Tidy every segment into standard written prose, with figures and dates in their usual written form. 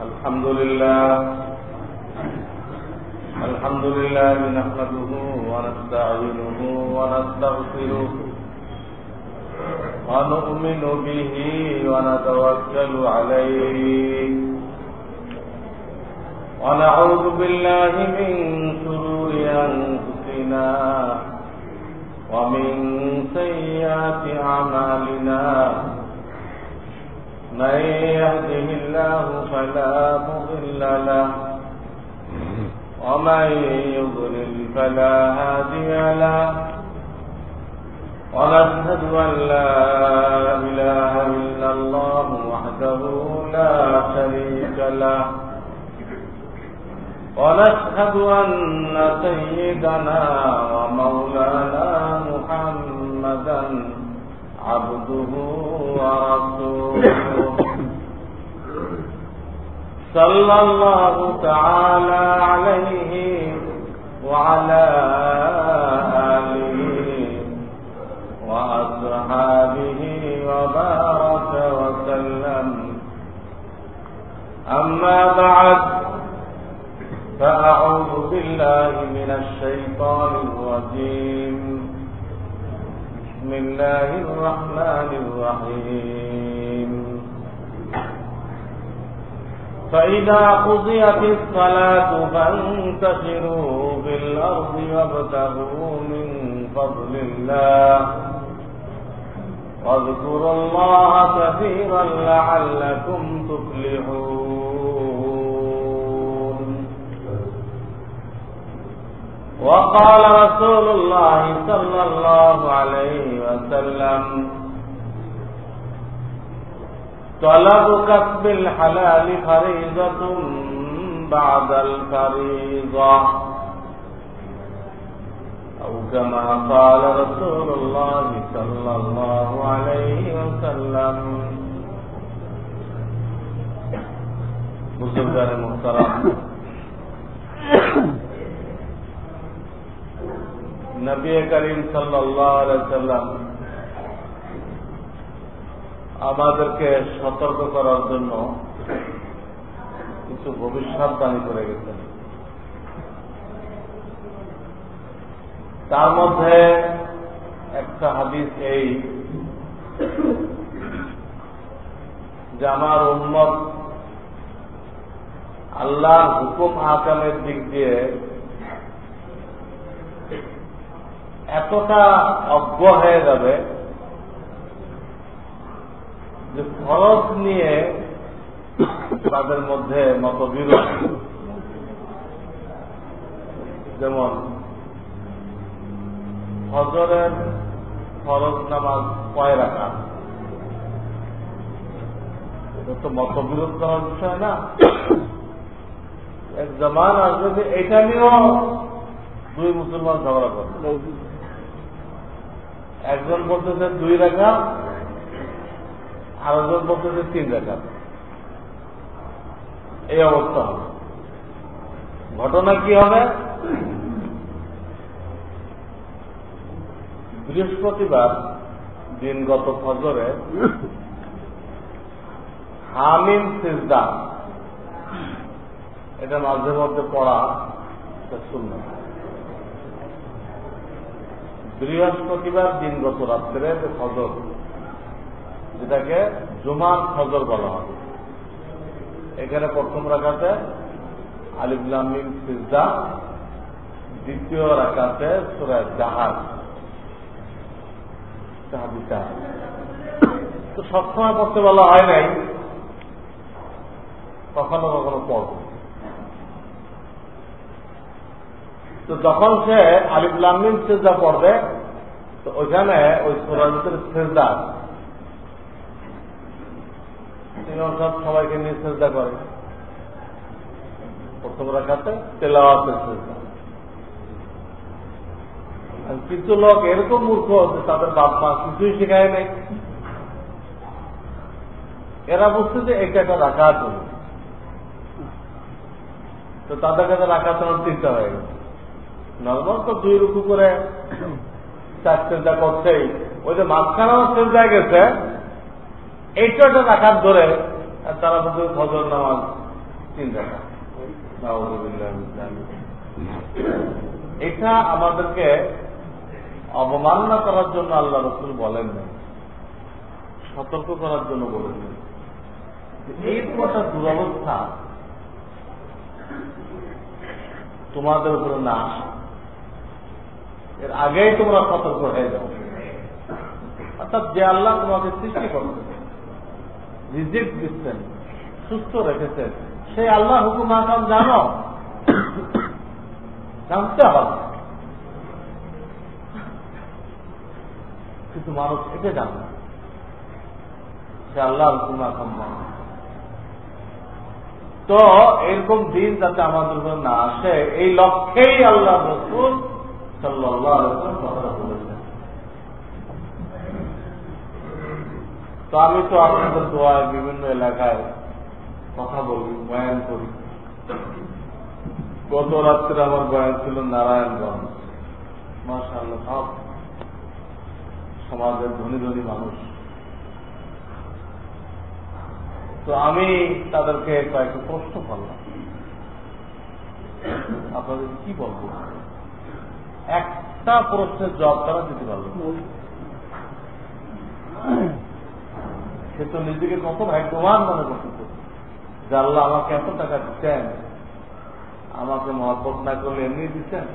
الحمد لله نحمده ونستعينه ونستغفره ونؤمن به ونتوكل عليه ونعوذ بالله من شرور أنفسنا ومن سيئات أعمالنا من يهده الله فلا مضل له ومن يضلل فلا هادي له ونشهد أن لا إله إلا الله وحده لا شريك له ونشهد أن سيدنا ومولانا محمدا عبده ورسوله صلى الله تعالى عليه وعلى آله وأصحابه وبارك وسلم أما بعد فأعوذ بالله من الشيطان الرجيم بسم الله الرحمن الرحيم فإذا قضيت الصلاة فانتشروا في الأرض وابتغوا من فضل الله واذكروا الله كثيرا لعلكم تفلحون. وقال رسول الله صلى الله عليه وسلم طلب كسب الحلال فريضة بعد الفريضة أو كما قال رسول الله صلى الله عليه وسلم. बुजुर्गान मुहतरम, नबी करीम सल्लल्लाहु अलैहि वसल्लम আমাদেরকে সতর্ক করার জন্য কিছু ভবিষ্যৎবাণী করে গেছেন। তার মধ্যে একটা হাদিস এই যে আমার উম্মত আল্লাহর হুকুম আহকামের দিক দিয়ে এতটা অজ্ঞ হয়ে যাবে যে ফরজ নিয়ে তাদের মধ্যে মতবিরোধ। যেমন ফজরের ফরজ নামাজ কয় রাকাত, এটা তো মতবিরোধ করার বিষয় না। এক জামান আসবে যে এটা নিয়েও দুই মুসলমান ঝগড়া করবে। একজন বলতেছে 2 রাকাত, আরেকজন বলতেছে 3 রাকাত। এই অবস্থা হবে। ঘটনা কি হবে? বৃহস্পতিবার দিনগত ফজরে হামিম সিজদা এটা মাঝে মধ্যে পড়া সুন্নাত। বৃহস্পতিবার দিনগত রাত্রে ফজর, যেটাকে জুমার ফজর বলা হয়, এখানে প্রথম রাকাতে আলিফ লাম মিম সিজদা, দ্বিতীয় রাকাতে সূরা জাহাজ। তো সবসময় পড়তে বলা হয় নাই, কখনো কখনো পড়ব। তো যখন সে আলিফ লাম মিম সিজদা পড়বে, তো ওইখানে ওই সূরার ভিতরে সিজদা সবাইকে নিয়ে সিজদা করে। প্রথম রাকাতে তেলাওয়াতের সিজদা। কিছু লোক এরকম মূর্খ যে তাদের বাপ মা কিছুই শেখায় নাই, এরা বুঝছে যে এটা একটা রাকাত হল, তো তাদের কাছে রাকাত 3টা হয়ে গেছে। নর্মাল তো 2 রুকু করে 4 সিজদা করছেই, ওই যে মাঝখানেও সিজদায় গেছে, এইটা একটা রাকাত ধরে তারা বলছে ফজর নামাজ 3 রাকাত। এটা আমাদেরকে অবমাননা করার জন্য আল্লাহ রাসূল বলেন না, সতর্ক করার জন্য বলেছেন। এই একটা দুরবস্থা তোমাদের উপরে না আসে, এর আগেই তোমরা সতর্ক হয়ে যাও। অর্থাৎ যে আল্লাহ তোমাকে সৃষ্টি করছেন, রিজিক দিচ্ছেন, সুস্থ রেখেছেন, সেই আল্লাহ হুকুম আহকাম জানো, জানতে হবে। কিন্তু মানুষ এটা জানে না, সে আল্লাহ হুকুম আহকাম জানে। তো এরকম দিন যাতে আমাদের উপর না আসে, এই লক্ষ্যেই আল্লাহ রাসূল সাল্লাল্লাহু আলাইহি ওয়াসাল্লাম কথা বলেছেন। তো আমি তো আপনাদের দোয়ায় বিভিন্ন এলাকায় কথা বলি, বয়ান করি। গত রাত্রে আমার বয়ান ছিল নারায়ণগঞ্জ। মাশাআল্লাহ, সব সমাজের ধনী ধনী মানুষ। তো আমি তাদেরকে কয়েকটা প্রশ্ন করলাম, আপনাদের কি বলবো? একটা প্রশ্নের জবাব তারা দিতে পারল। সে তো নিজেকে কত ভাগ্যবান মনে করতে, যে আল্লাহ আমাকে এত টাকা দিচ্ছেন, আমাকে মহব্বত না করলে এমনি দিচ্ছেন।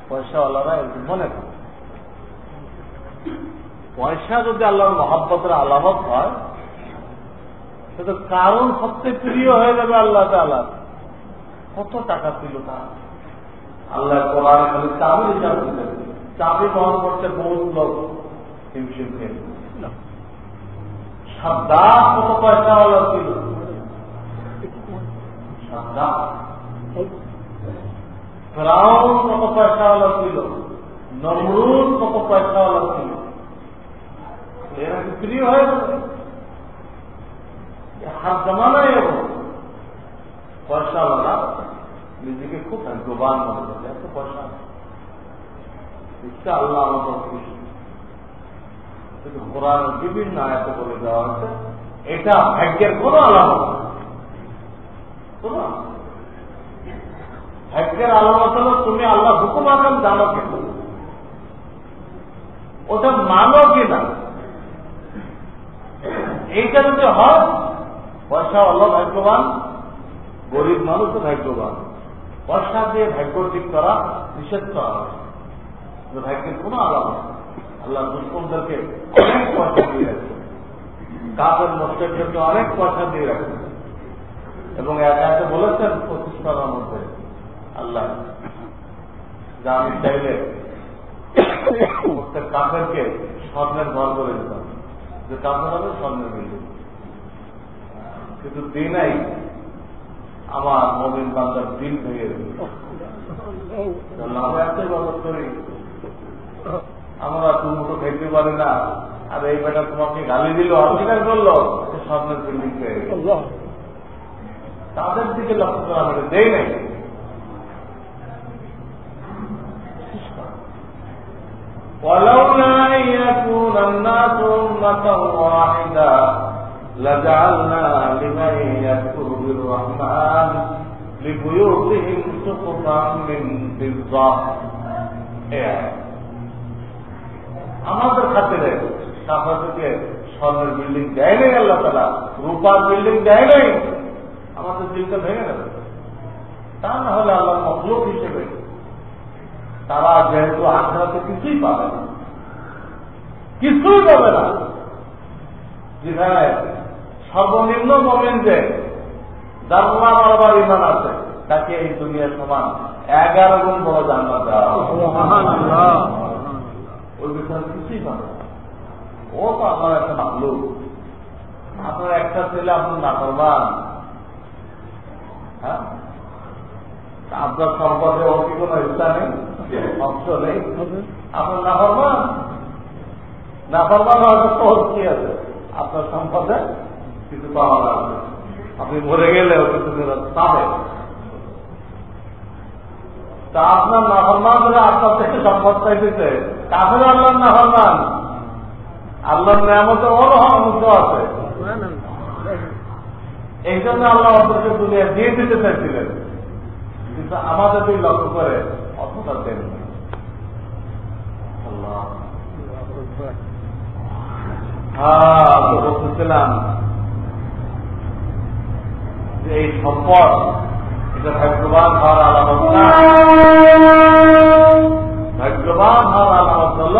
পয়সাওয়ালারা এরকম মনে করে। পয়সা যদি আল্লাহর মহব্বতের আলামত হয়, সেটা কারণ সবচেয়ে প্রিয় হয়ে যাবে আল্লাহ তাআলা। কত টাকা ছিল তার, আল্লাহ কোরআনে খালি চাবি হিসাব দিতেন, চাবি বহন করতে বহুত লোক হিমশিম খেয়ে। সাদ্দাত কত পয়সাওয়ালা ছিল, সাদ্দাত। ফিরআউন কত পয়সাওয়ালা ছিল, নমরুদ কত পয়সাওয়ালা ছিল। এরা কি প্রিয় হয়ে যাবে? হার জমানায় পয়সাওয়ালা নিজেকে খুব ভাগ্যবান মনে করে, এত পয়সা ইচ্ছা আল্লাহ আমাদের খুশি। কিন্তু কোরআন বিভিন্ন আয়াতে বলে দেওয়া হচ্ছে এটা ভাগ্যের কোন আলামত না। ভাগ্যের আলামত হলো তুমি আল্লাহ হুকুম আহকাম জানো কিন্তু ওটা মানো কিনা। এইটা যদি হয়, পয়সা আল্লাহ ভাগ্যবান, গরিব মানুষও ভাগ্যবান। পয়সা দিয়ে ভাগ্য ঠিক করা নিষেধ করা হয়, ভাগ্যের কোন আলামত। আল্লাহ দুশ্মনদেরকে অনেক পয়সা দিয়ে রাখছেন, কাফের মুশরিকদেরকে অনেক পয়সা দিয়ে রাখছেন, এবং একাতে বলেছেন 25 পারার মধ্যে আল্লাহ যা আমি চাইলে প্রত্যেক কাফেরকে স্বর্ণের ঘর করে দিতাম, যে কাফের হবে স্বর্ণের বিল্ডিং। কিন্তু দিনাই আমার মুমিন বান্দার দিল ভেঙে দিল। আমরা এত ইবাদত করি, আমরা দুমুঠো খেতে পারি না, আর এই বেটা তোমাকে গালি দিল, অস্বীকার করলো, স্বর্ণের বিল্ডিং পেয়ে গেল। তাদের দিকে লক্ষ্য করা আমাদের দেই নাই। ولولا أن يكون الناس أمة واحدة لجعلنا لمن يكفر بالرحمن لبيوتهم سقفا من فضة। আমাদের খাতিরে কাফেরদেরকে স্বর্ণের বিল্ডিং দেয় নাই আল্লাহ তাআলা, রূপার বিল্ডিং দেয় নাই, আমাদের দিলটা ভেঙে নেবে। তা না হলে আল্লাহ মখলুক হিসেবে তারা যেহেতু আখিরাতে কিছুই পাবে না, কিছুই পাবে না, যেখানে সর্বনিম্ন মোমেন যে জান্নাত বরাবর ঈমান আছে, তাকে এই দুনিয়ার সমান 11 গুণ বড় জান্নাত দেওয়া হবে। সুবহানাল্লাহ। ওই বিষয়ে কিছুই পাবে না। ও তো আমার একটা মাখলুক। আপনার একটা ছেলে আপনার নাফরমান, হ্যাঁ, আপনার সম্পদে ওর কি কোনো ইচ্ছা নেই, অংশ নেই, আপনার নাফরমান। নাফরমান হয়তো তোর কি আছে, আপনার সম্পদে কিছু পাওয়া যাবে, আপনি মরে গেলেও কিছু পাবে। তা আপনার নাফরমান হলে আপনার থেকে সম্পদ চাইতেছে, কাফের আল্লাহর নাফরমান, আল্লাহর নিয়ামতে ওর অংশ আছে। এই জন্য আল্লাহ অন্তরকে দুনিয়া দিয়ে দিতে চাইছিলেন, কিন্তু আমাদের দুই লক্ষ্য করে অতটা দেন। তো বলতেছিলাম যে এই সম্পদ এটা ভাগ্যবান হওয়ার আলামত না। ভাগ্যবান হওয়ার আলামত হল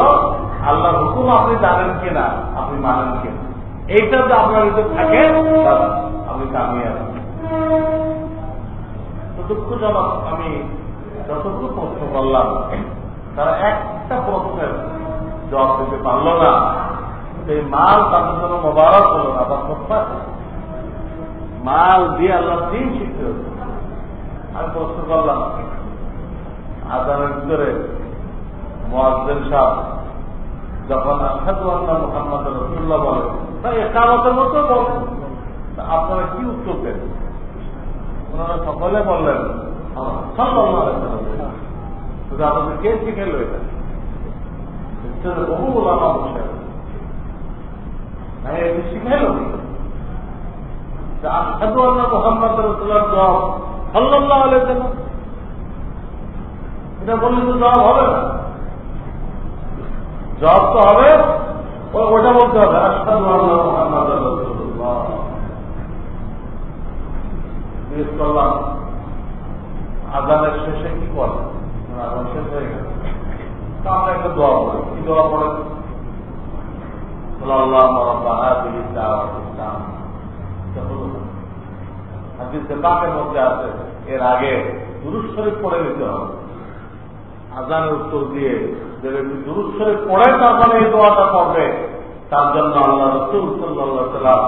আল্লাহর হুকুম আপনি জানেন কিনা, আপনি মানেন কিনা। এইটা যে আপনার ভিতরে থাকে আপনি কামিয়াব। তো দুঃখজনক, আমি যতটুকু প্রশ্ন করলাম তারা একটা প্রশ্নের জবাব দিতে পারল না। এই মাল তাদের জন্য মোবারক হল না, বা মাল দিয়ে আল্লাহ দিন শিখতে হতো। আমি প্রশ্ন করলাম, আজানের ভিতরে মুয়াজ্জিন সাহেব যখন আশহাদু আন্না মুহাম্মাদুর রাসূলুল্লাহ বলে, তাই ইকামতের মতো বলেন, আপনারা কি উত্তর দেন? ওনারা সকলে বললেন সাল্লাল্লাহু আলাইহি ওয়াসাল্লাম। শুধু আপনাদের কে শিখেল এটা? বহু ওলামা বসে শিখাইল আশহাদু আন্না মুহাম্মাদুর রাসূলুল্লাহ জবাব সাল্লাল্লাহু আলাইহি ওয়াসাল্লাম। এটা বললে তো জবাব হবে না, জবাব তো হবে ওটা বলতে হবে আশহাদু আন্না মুহাম্মাদুর রাসূলুল্লাহ। জিজ্ঞেস করলাম আযানের শেষে কি বলে? আযান শেষ হয়ে গেল, আমরা একটা দোয়া পড়ি। কি দোয়া পড়ে? আল্লাহুম্মা রাব্বা হাযিহি দাওয়াতিত তাম্মা। হাদিসে পাকের মধ্যে আছে এর আগে দুরূদ শরীফ পড়ে নিতে হবে। আযানের উত্তর দিয়ে যে ব্যক্তি দুরূদ শরীফ পড়ে তারপরে এই দোয়াটা পড়বে, তার জন্য আল্লাহ রাসূল সাল্লাল্লাহু আলাইহি ওয়াসাল্লাম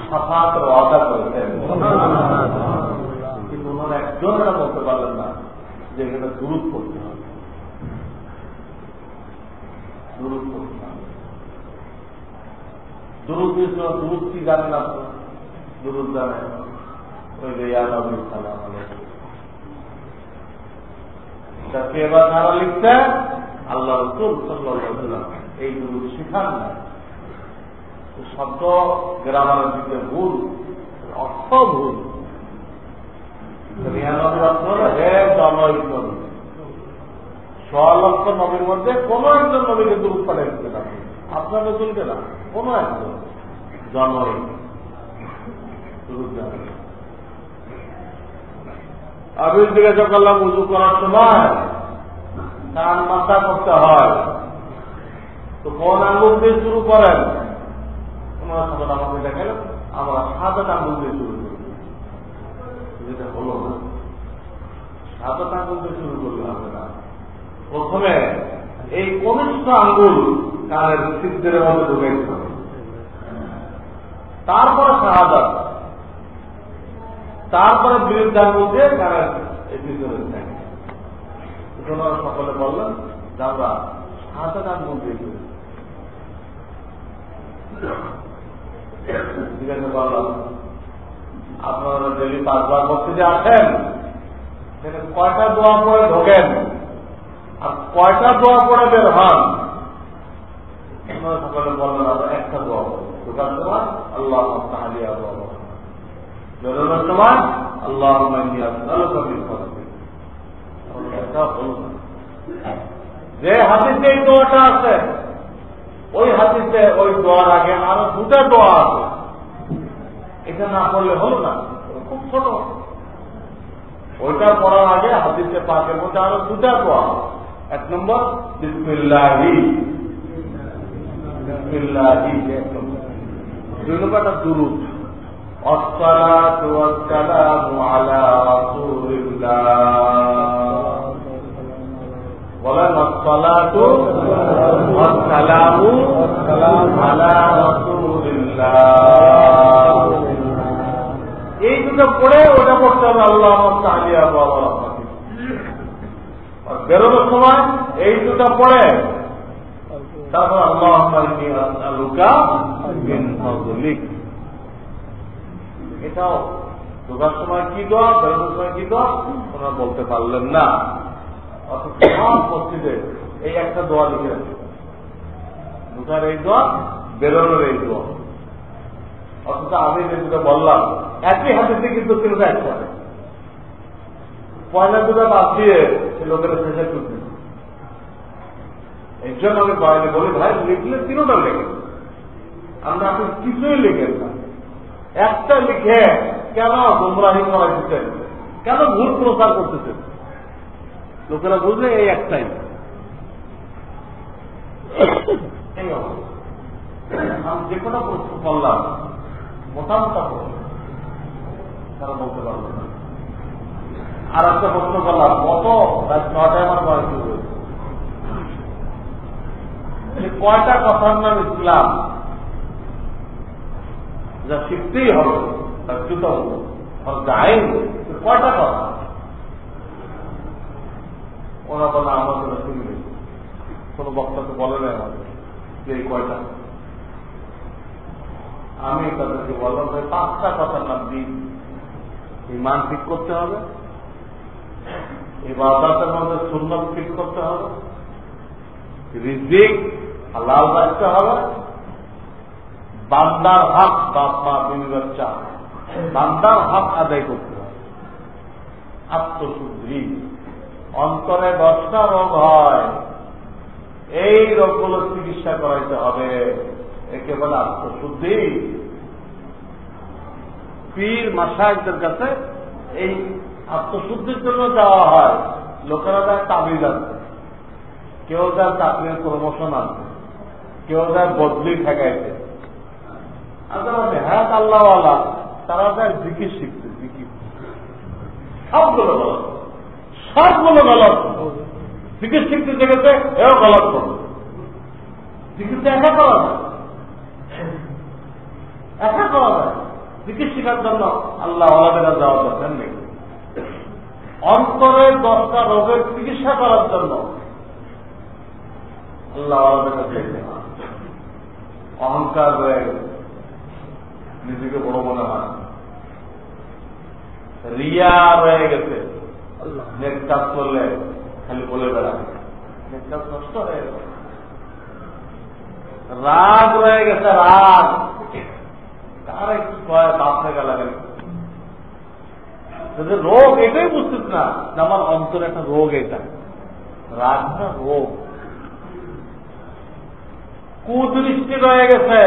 শাফাআতের ওয়াদা করেছেন। কিন্তু ওনারা একজন এটা বলতে পারলেন না যে এখানে দুরূদ পড়তে হবে। দুরূদ পড়তে হবে। দুরূদ কি জানেন আপনারা? দুরূদ জানেন ওই যে ইয়া নবী সাল্লাল্লাহু আলাইহি ওয়াসাল্লাম। তাকে এবার তারা লিখতে আল্লাহ রাসূল সাল্লাল্লাহু আলাইহি ওয়াসাল্লাম এই দুরূদ শিখান না। শব্দ গ্রামারের দিকে ভুল, অর্থ ভুল। ইয়া নবীর অর্থ হল হে জনৈক নবী। ৬ লক্ষ নবীর মধ্যে কোন একজন নবীকে দুরূদ পাঠাইতে না, আপনার নজরুলকে না, কোন একজন জনৈক দুরূদ জানেন। আমি জিজ্ঞাসা করলাম উযু করার সময় কান মাথা করতে হয়, তো কোন আঙ্গুল দিয়ে শুরু করেন? ওনারা সবাই আমাকে দেখালেন আমরা সাদা আঙ্গুল দিয়ে শুরু করি। যেটা হলো না, সাদা আঙ্গুল দিয়ে শুরু করলে হবে না। প্রথমে এই কনিষ্ঠ আঙ্গুল কানের ছিদ্রের মধ্যে ঢুকাইতে হবে, তারপরে শাহাদাত, তারপরে বিরুদ্ধ আঙ্গুল দিয়ে কানের ভিতরে থাকে। ওনারা সকলে বললেন যে আমরা শাহাদাত আঙ্গুল দিয়ে করি। ঠিক আছে, বললাম আপনারা ডেলি 5 বার মসজিদে আসেন, সেখানে কয়টা দোয়া পড়ে ঢোকেন আর কয়টা দোয়া পড়ে বের হন? আপনারা সকলে বললেন আমরা একটা দোয়া পড়ি। ঢোকার সময় আল্লাহুম্মা তাহলিয়া দোয়া পড়ি, বেরোনোর সময় আল্লাহুম্মা ইন্নী আসআলুকা মিন ফাদলিক। এটা হলো না। যে হাদিসে এই দোয়াটা আছে, ওই হাদিসে ওই দোয়ার আগে আরো 2টা দোয়া আছে। এটা না পড়লে হলো না, খুব ছোট। ওইটা পড়ার আগে হাদিসে পাকের মধ্যে আরো 2টা দোয়া। 1 নম্বর বিসমিল্লাহি, বিসমিল্লাহি। 2 নম্বরটা দুরূদ, আসসালাতু ওয়াসসালামু আলা রাসূলিল্লাহ। বলেন আসসালাতু ওয়াসসালামু আলা রাসূলিল্লাহ। এই দুটো পড়ে ওটা পড়তে হবে আল্লাহুম্মা তাহলিয়া দোয়া। আর বেরোনোর সময় এই দুটো পড়ে তারপর আল্লাহুম্মা ইন্নী আসআলুকা মিন ফাদলিক। এটাও ঢোকার সময় কি দোয়া, বেরোনোর সময় কি দোয়া ওনারা বলতে পারলেন না। অথচ সব মসজিদে এই একটা দোয়া লিখে, ঢোকার এই দোয়া, বেরোনোর এই দোয়া। অথচ আমি যেটা বললাম একই হাদিসে কিন্তু তিনটা একসাথে, পয়লা দুটা বাদ দিয়ে সে লোকেরা শেষে তুলছে। এই জন্য আমি বয়ানে বলি, ভাই লিখলে তিনটা লেখেন, আমরা আপনি কিছুই লিখেন না, একটা লিখে কেন গোমরাহি করা দিচ্ছেন, কেন ভুল প্রচার করতেছেন? লোকেরা বুঝলে এই একটাই। আমি যে কোনো প্রশ্ন করলাম মোটামোটা প্রশ্ন তারা বলতে পারবো না। আর একটা প্রশ্ন করলাম কত রাত 9টায় আমার বয়স শুরু হয়েছে, কয়টা কথার নাম ইসলাম যা শিখতেই হবে, তার জুতো যায় কয়টা কথা? ওরা বলে আমাদের শুনবে, কোন বক্তা তো বলে না আমাদের যে এই কয়টা। আমি তাদেরকে বললাম যে 5টা কথার নাম দিন। ঈমান ঠিক করতে হবে, ইবাদতের মধ্যে সুন্নাত ঠিক করতে হবে, রিজিক হালাল রাখতে হবে, বান্দার হক বাপ মা বিবি বাচ্চা বান্দার হক আদায় করতে হবে, আত্মশুদ্ধি। অন্তরে 10টা রোগ হয়, এই রোগগুলো চিকিৎসা করাইতে হবে, একে বলে আত্মশুদ্ধি। পীর মাশায়েখদের কাছে এই আত্মশুদ্ধির জন্য যাওয়া হয়। লোকেরা যায় তাবিজ আনতে, কেউ যায় চাকরির প্রমোশন আনতে, কেউ যায় বদলি ঠেকাইতে। আর যারা নেহাত আল্লাহওয়ালা তারা যায় জিকির শিখতে, জিকির। সবগুলো গলত, সবগুলো গলত। জিকির শিখতে জেগেছে এও গলত করবে। জিকিরটা একা করা যায়, একা করা যায়। জিকির শিখার জন্য আল্লাহ ওয়ালাদের যাওয়ার দরকার নেই। অন্তরে 10টা রোগের চিকিৎসা করার জন্য আল্লাহ ওয়ালাদের কাছে অহংকার রয়ে গেছে, নিজেকে বড় মনে হয়, রিয়া রয়ে গেছে, নেক কাজ করলে খালি বলে বেড়ায়, নেক কাজ নষ্ট হয়ে গেছে, রাগ রয়ে গেছে, রাগ কারে কি কয় বাপ থেকে লাগে। রোগ এটাই বুঝতেছ না যে আমার অন্তরে একটা রোগ, এটা রাগটা রোগ। কুদৃষ্টি রয়ে গেছে,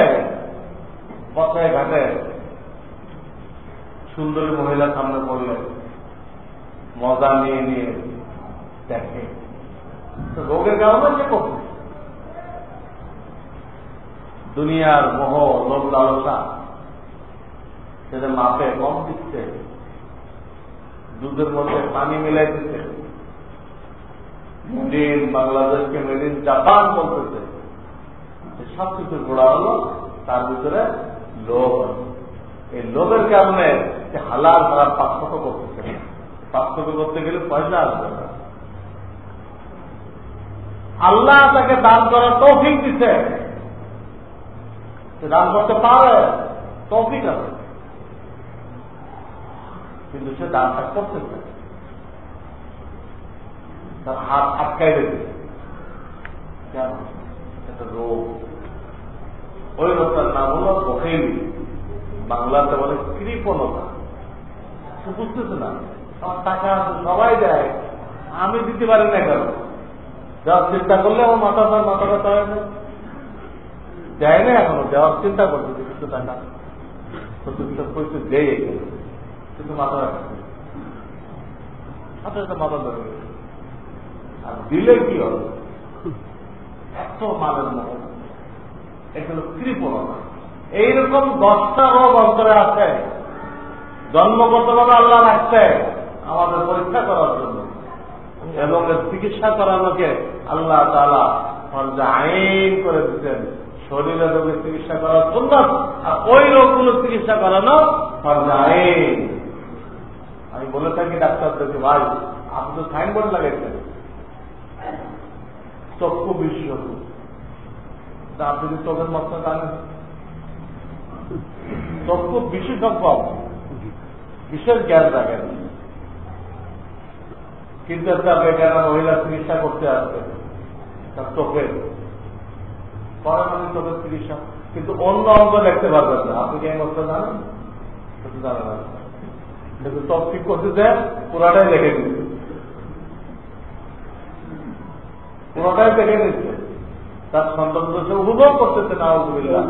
পথে ঘাটে সুন্দরী মহিলার সামনে পড়লে মজা নিয়ে নিয়ে দেখে, রোগের কারণে সে করছে। দুনিয়ার মোহ লোভ লালসা সেটা মাপে কম দিচ্ছে, দুধের মধ্যে পানি মিলাই দিচ্ছে, মেড ইন বাংলাদেশকে মেড ইন জাপান বলতেছে। সব কিছু ঘোড়া হলো, তার ভিতরে লোভ। এই লোভের কারণে হালাল হারাম পার্থক্য করতেছে। পার্থক্য করতে গেলে পয়সা আসবে না। আল্লাহ তাকে দান করার তৌফিক দিচ্ছে, দান করতে পারে, তৌফিক আছে, কিন্তু সে দানটা করতেছে, তার হাত আটকাই রেখে। কেন? এটা রোগ। ওই রোগটার নাম হলো বখিলি, বাংলাতে বলে কৃপণতা। সে বুঝতেছে না আমার টাকা আছে, সবাই দেয়, আমি দিতে পারি না কেন? দেওয়ার চিন্তা করলে আমার মাথা ব্যথা হয় না, দেয় না এখনো, দেওয়ার চিন্তা করছে কিছু টাকা তো দেয়, কিন্তু মাথা ব্যথা মাথা ধরে। আর দিলে কি হবে? এত মালের মহ, এগুলো কৃপণতা। এইরকম 10টা রোগ অন্তরে আছে, জন্মগতভাবে আল্লাহ রাখছে আমাদের পরীক্ষা করার জন্য, এবং চিকিৎসা করানোকে আল্লাহ তাআলা ফরজে আইন করে দিচ্ছেন। শরীরের রোগের চিকিৎসা করার সুন্নাত, আর ওই রোগগুলো চিকিৎসা করানো ফরজে আইন। আমি বলে থাকি ডাক্তারদেরকে, ভাই আপনি তো সাইনবোর্ড লাগাইছেন চক্ষু বিশেষজ্ঞ, আপনি যদি চোখের মশলা জানেন, চক্ষু বিশেষজ্ঞ বিশেষ জ্ঞান রাখেন, কিন্তু একটা বেকার মহিলা চিকিৎসা করতে আসবে তার চোখের, করেন আমি চোখের চিকিৎসা, কিন্তু অন্য অঙ্গ দেখতে পারবেন না। আপনি কি এই মতো জানেন? জানেন না, কিন্তু সব ঠিক করতে দেন, পুরাটাই দেখে দিচ্ছে, পুরোটাই দেখে নিচ্ছে। তার সন্তান সে উপভোগ করতেছে না, আলহামদুলিল্লাহ।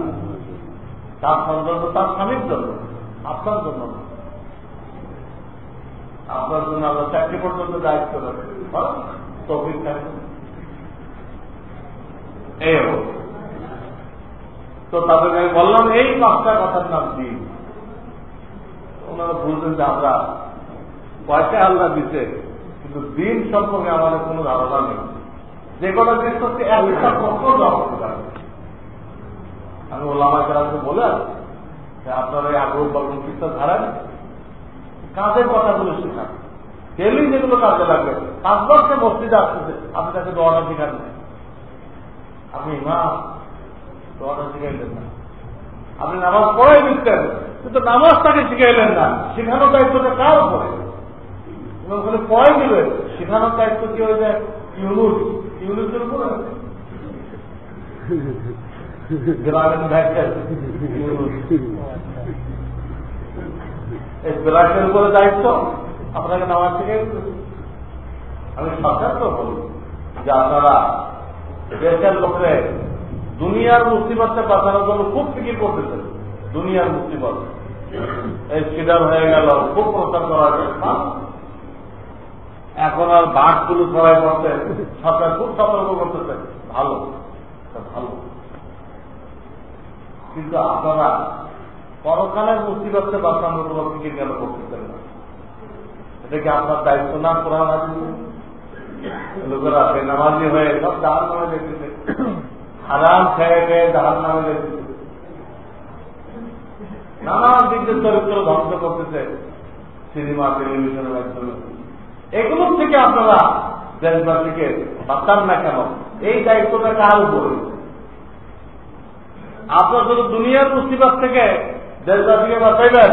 তার সন্তান তার স্বামীর জন্য, আপনার জন্য, আপনার জন্য আমরা চাকরি পর্যন্ত দায়িত্ব রাখি, তৌফিক থাকে। এই তো তাদেরকে আমি বললাম এই 5টা কথার নাম দিন। ওনারা বুঝলেন যে আমরা পয়সা আল্লাহ দিচ্ছে, কিন্তু দিন সম্পর্কে আমাদের কোনো ধারণা নেই। যে কোনো জিনিস হচ্ছে একটা প্রশ্ন দেওয়া হতে পারে। আমি ওলামা কেরামকে বলে আপনারা এই আগ্রহ বা চিন্তা ধারেন, কাজের কথাগুলো শেখান, ডেলি যেগুলো কাজে লাগবে। 5 বছরে মসজিদে আসতেছে, আপনি তাকে দোয়াটা শিখান না, আপনি ইমাম দোয়াটা শিখাইলেন না। আপনি নামাজ পড়াই দিচ্ছেন, কিন্তু নামাজটাকে শিখাইলেন না। শেখানোর দায়িত্বটা কার উপরে? এবং ওখানে পড়াই দিবে, শেখানোর দায়িত্ব কি হয়ে যায় ইউনুসের উপরে। গ্রামীণ ব্যাংকের এই ব্রাকের উপরে দায়িত্ব আপনাকে নামাজ শিখে। আমি সরকারকেও বলি যে আপনারা দেশের লোকরে দুনিয়ার মুসিবতটা বাঁচানোর জন্য খুব ফিকির করতেছেন। দুনিয়ার মুসিবত এই সিডার হয়ে গেল, খুব প্রচার করা যায়। এখন আর বাঘগুলো ছড়াই পড়তে সরকার খুব সতর্ক করতেছে, ভালো ভালো। কিন্তু আপনারা পরকালের মুসিবতকে বাঁচানোর উপর ফিকির কেন করতেছেন না? এটা কি আপনার দায়িত্ব না? কোরআন হাদিস লোকেরা বেনামাজি হয়ে সব জাহান্নামে যেতেছে, হারাম খেয়ে খেয়ে জাহান্নামে যেতেছে, নানান দিক দিয়ে চরিত্র ধ্বংস করতেছে সিনেমা টেলিভিশনের মাধ্যমে। এগুলোর থেকে আপনারা দেশবাসীকে বাঁচান না কেন? এই দায়িত্বটা কার উপরে? আপনার শুধু দুনিয়ার মুসিবত থেকে দেশবাসীকে বাঁচাইবেন,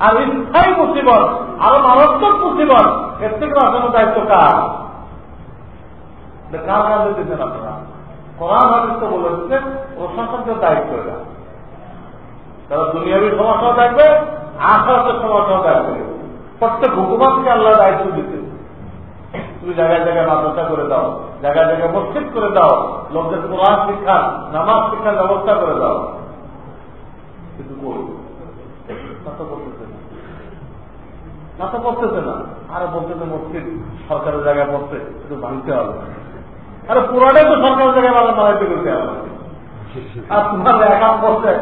আর স্থায়ী মুসিবত, আরো মারাত্মক মুসিবত, এর থেকে বাঁচানোর দায়িত্ব কার? কার কাজে দিচ্ছেন আপনারা? কোরআন হাদিস তো বলে দিচ্ছেন প্রশাসনকে দায়িত্ব এটা। তারা দুনিয়াবী সমস্যাও থাকবে, আখিরাতের সমস্যাও থাকবে। প্রত্যেক হুকুমাতকে আল্লাহ দায়িত্ব দিতে। তুমি জায়গায় জায়গায় মাদ্রাসা করে দাও, জায়গায় জায়গায় মসজিদ করে দাও, লোকদের কোরআন শিক্ষা নামাজ শিক্ষার ব্যবস্থা করে দাও। কিন্তু করতেছে না। আরে বলতেছে মসজিদ সরকারের জায়গায় পড়ছে, একটু ভাঙতে হবে। আরে পুরাটাই তো সরকারের জায়গায় মারাইতে করতে হবে। আর তোমার একাম পড়ছে,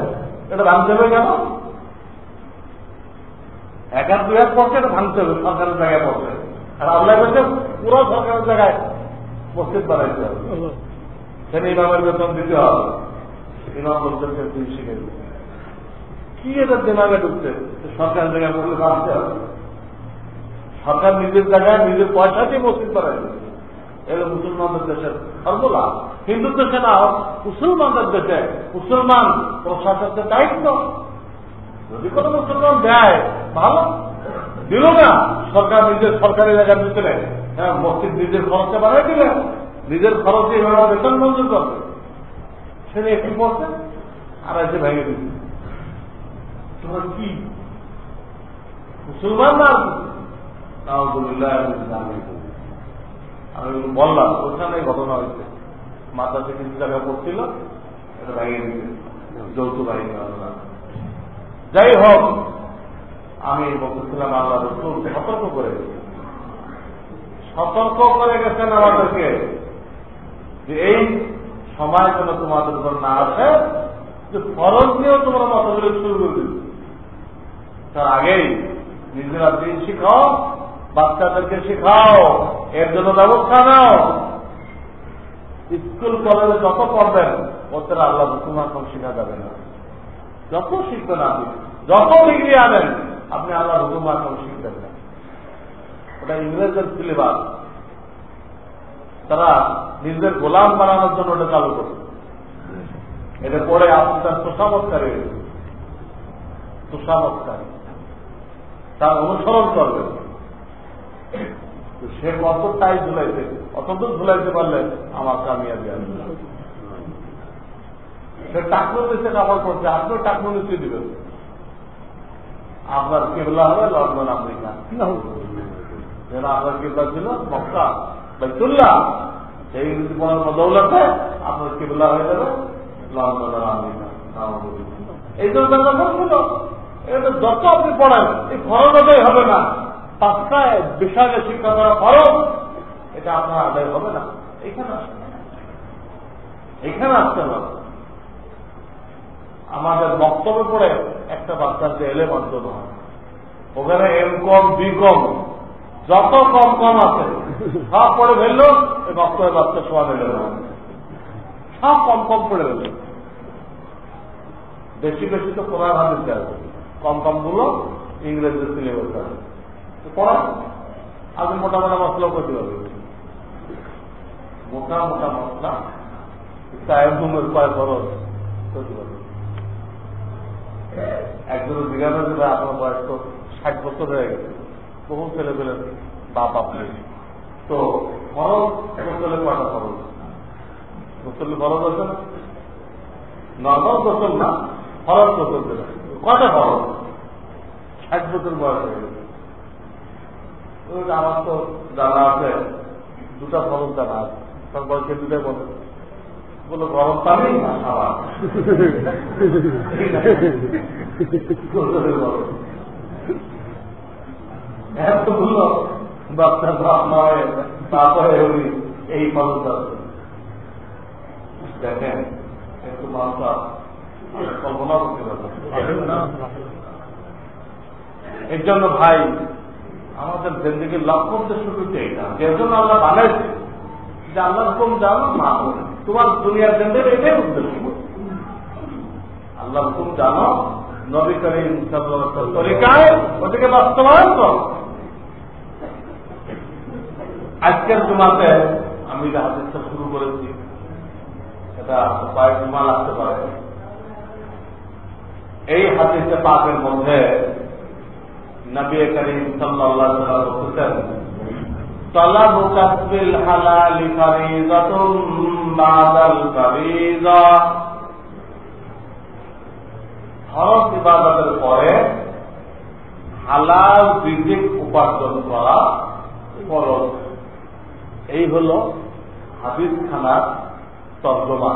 এটা ভাঙতে হবে কেন? 1-2 পড়ছে, এটা ভাঙতে হবে, সরকারের জায়গায় পড়ছে। আর আল্লাহ বলছে পুরো সরকারের জায়গায় মসজিদ বানাইতে হবে, সেখানে ইমামের বেতন দিতে হবে, ইমাম লোকদেরকে দিন শিখে দেবে। কি এটা দিমাগে ঢুকছে? সরকারের জায়গায় পড়লে বাঁচতে হবে। সরকার নিজের জায়গায় নিজের পয়সা দিয়ে মসজিদ বানাইবে। এগুলো মুসলমানদের দেশের সর্বলা। হিন্দু দেশে না, মুসলমানদের দেশে মুসলমান প্রশাসনের দায়িত্ব। যদি কোনো মুসলমান দেয় ভালো, দিল না, সরকার নিজের সরকারি জায়গার ভিতরে মসজিদ নিজের খরচে বানাই দিলে, নিজের খরচে এভাবে বেতন মঞ্জুর করবে। সেটা একটু পড়ছে আর এসে ভেঙে দিচ্ছে। তোমার কি মুসলমান না? আমি বললাম ওখানে ঘটনা হয়েছে, মাদ্রাসা কিছু জায়গায় পড়ছিল, এটা ভেঙে দিচ্ছে, যৌথ বাহিনী। যাই হোক, আমি বলতেছিলাম আল্লাহ রাসূল সতর্ক করে গেছেন আমাদেরকে যে এই সময় যেন তোমাদের উপর না আসে যে ফরজ নিয়েও তোমরা মতগুলো শুরু করে দিচ্ছ। তার আগেই নিজেরা দিন শিখাও, বাচ্চাদেরকে শিখাও, এর জন্য ব্যবস্থা নাও। স্কুল কলেজে যত পড়বেন ওদের আল্লাহ তোমার শিখা যাবে না। যত শিখবেন আপনি, যত ডিগ্রি আনেন, আপনি আল্লাহ হুকুমার শিখবেন না। ওটা ইংরেজের সিলেবাস, তারা নিজেদের গোলাম বানানোর জন্য ওটা চালু করবে। এটা পরে আপনি তার তোষামতকারী, তার অনুসরণ করবেন। সে কতটাই ঝুলাইছে, অতদূর ঝুলাইতে পারলে আমার কামিয়াবি আসবে। সে টাকনো নিচে কাপড় পড়ছে, আপনিও টাকনো নিচে দিবেন। আপনার কেবলা হবে লন্ডন আমেরিকা, যেন আপনার কেবলা ছিল মক্কা বাইতুল্লাহ, সেই ইংরেজি পড়ার বদৌলতে আপনার কেবলা হয়ে যাবে লন্ডন আর আমেরিকা। এই জন্য বলছিল এটা যত আপনি পড়েন এই খরচ আদায় হবে না, পাঁচটায় বিষয়ে শিক্ষা করা খরচ, এটা আপনার আদায় হবে না। এখানে আসতে হবে। আমাদের বক্তব্য পড়ে একটা বাচ্চার যে এলে অন্তত হয়, ওখানে M.Com B.Com যত কম আছে সব পড়ে ফেললো, এই বক্তব্যের বাচ্চা সমান এলে সব কম পড়ে ফেলল। বেশি তো কোরআন হাদিস আছে, কম গুলো ইংরেজি সিলেবাস আছে পড়া। আগে মোটা মশলাও করতে হবে, মোটা মশলা চায়ের ঘুমের কয় খরচ করতে পারবে। একজনের জিজ্ঞাসা ছিল আপনার বয়স তো 60 বছর হয়ে গেছে, বহু ছেলে পেলে বাপ আপনি তো খরচ গোসলে কয়টা খরচ? গোসলে খরচ আছে না, নর্মাল গোসল না, খরচ গোসল দেবে কয়টা খরচ? 60 বছর বয়স হয়ে গেছে। আমার তো জানা আছে, দুটা খরচ জানা আছে, তার বয়সে দুটাই বলে বলো গরম পানি না খাবার। এত বললো বাচ্চার বাপ নয়, তারপরে উনি এই খরচ আছে। দেখেন একটু মানুষ কল্পনা করতে পারবে। এর জন্য ভাই আমাদের জিন্দেগির লক্ষ্য উদ্দেশ্য কিন্তু এটা, যে জন্য আল্লাহ বানাইছে যে আল্লাহ হুকুম জানো মা করে, তোমার দুনিয়ার জিন্দেগির এটাই উদ্দেশ্য। আল্লাহ হুকুম জানো, নবী করিম সাল্লাল্লাহু আলাইহি ওয়াসাল্লামের তরিকায় ওটাকে বাস্তবায়ন করো। আজকের জুমাতে আমি যে হাদিসটা শুরু করেছি, এটা কয়েক জুমা লাগতে পারে। এই হাদিসে পাকের মধ্যে নবী করিম সাল্লাল্লাহু আলাইহি ওয়াসাল্লাম বলেছেন, তালাবু কাসবিল হালালি ফরিযাতুন বাদাল ফরিযা, ফরজ ইবাদতের পরে হালাল রিজিক উপার্জন করা ফরজ। এই হল হাদিস খানার তর্জমা।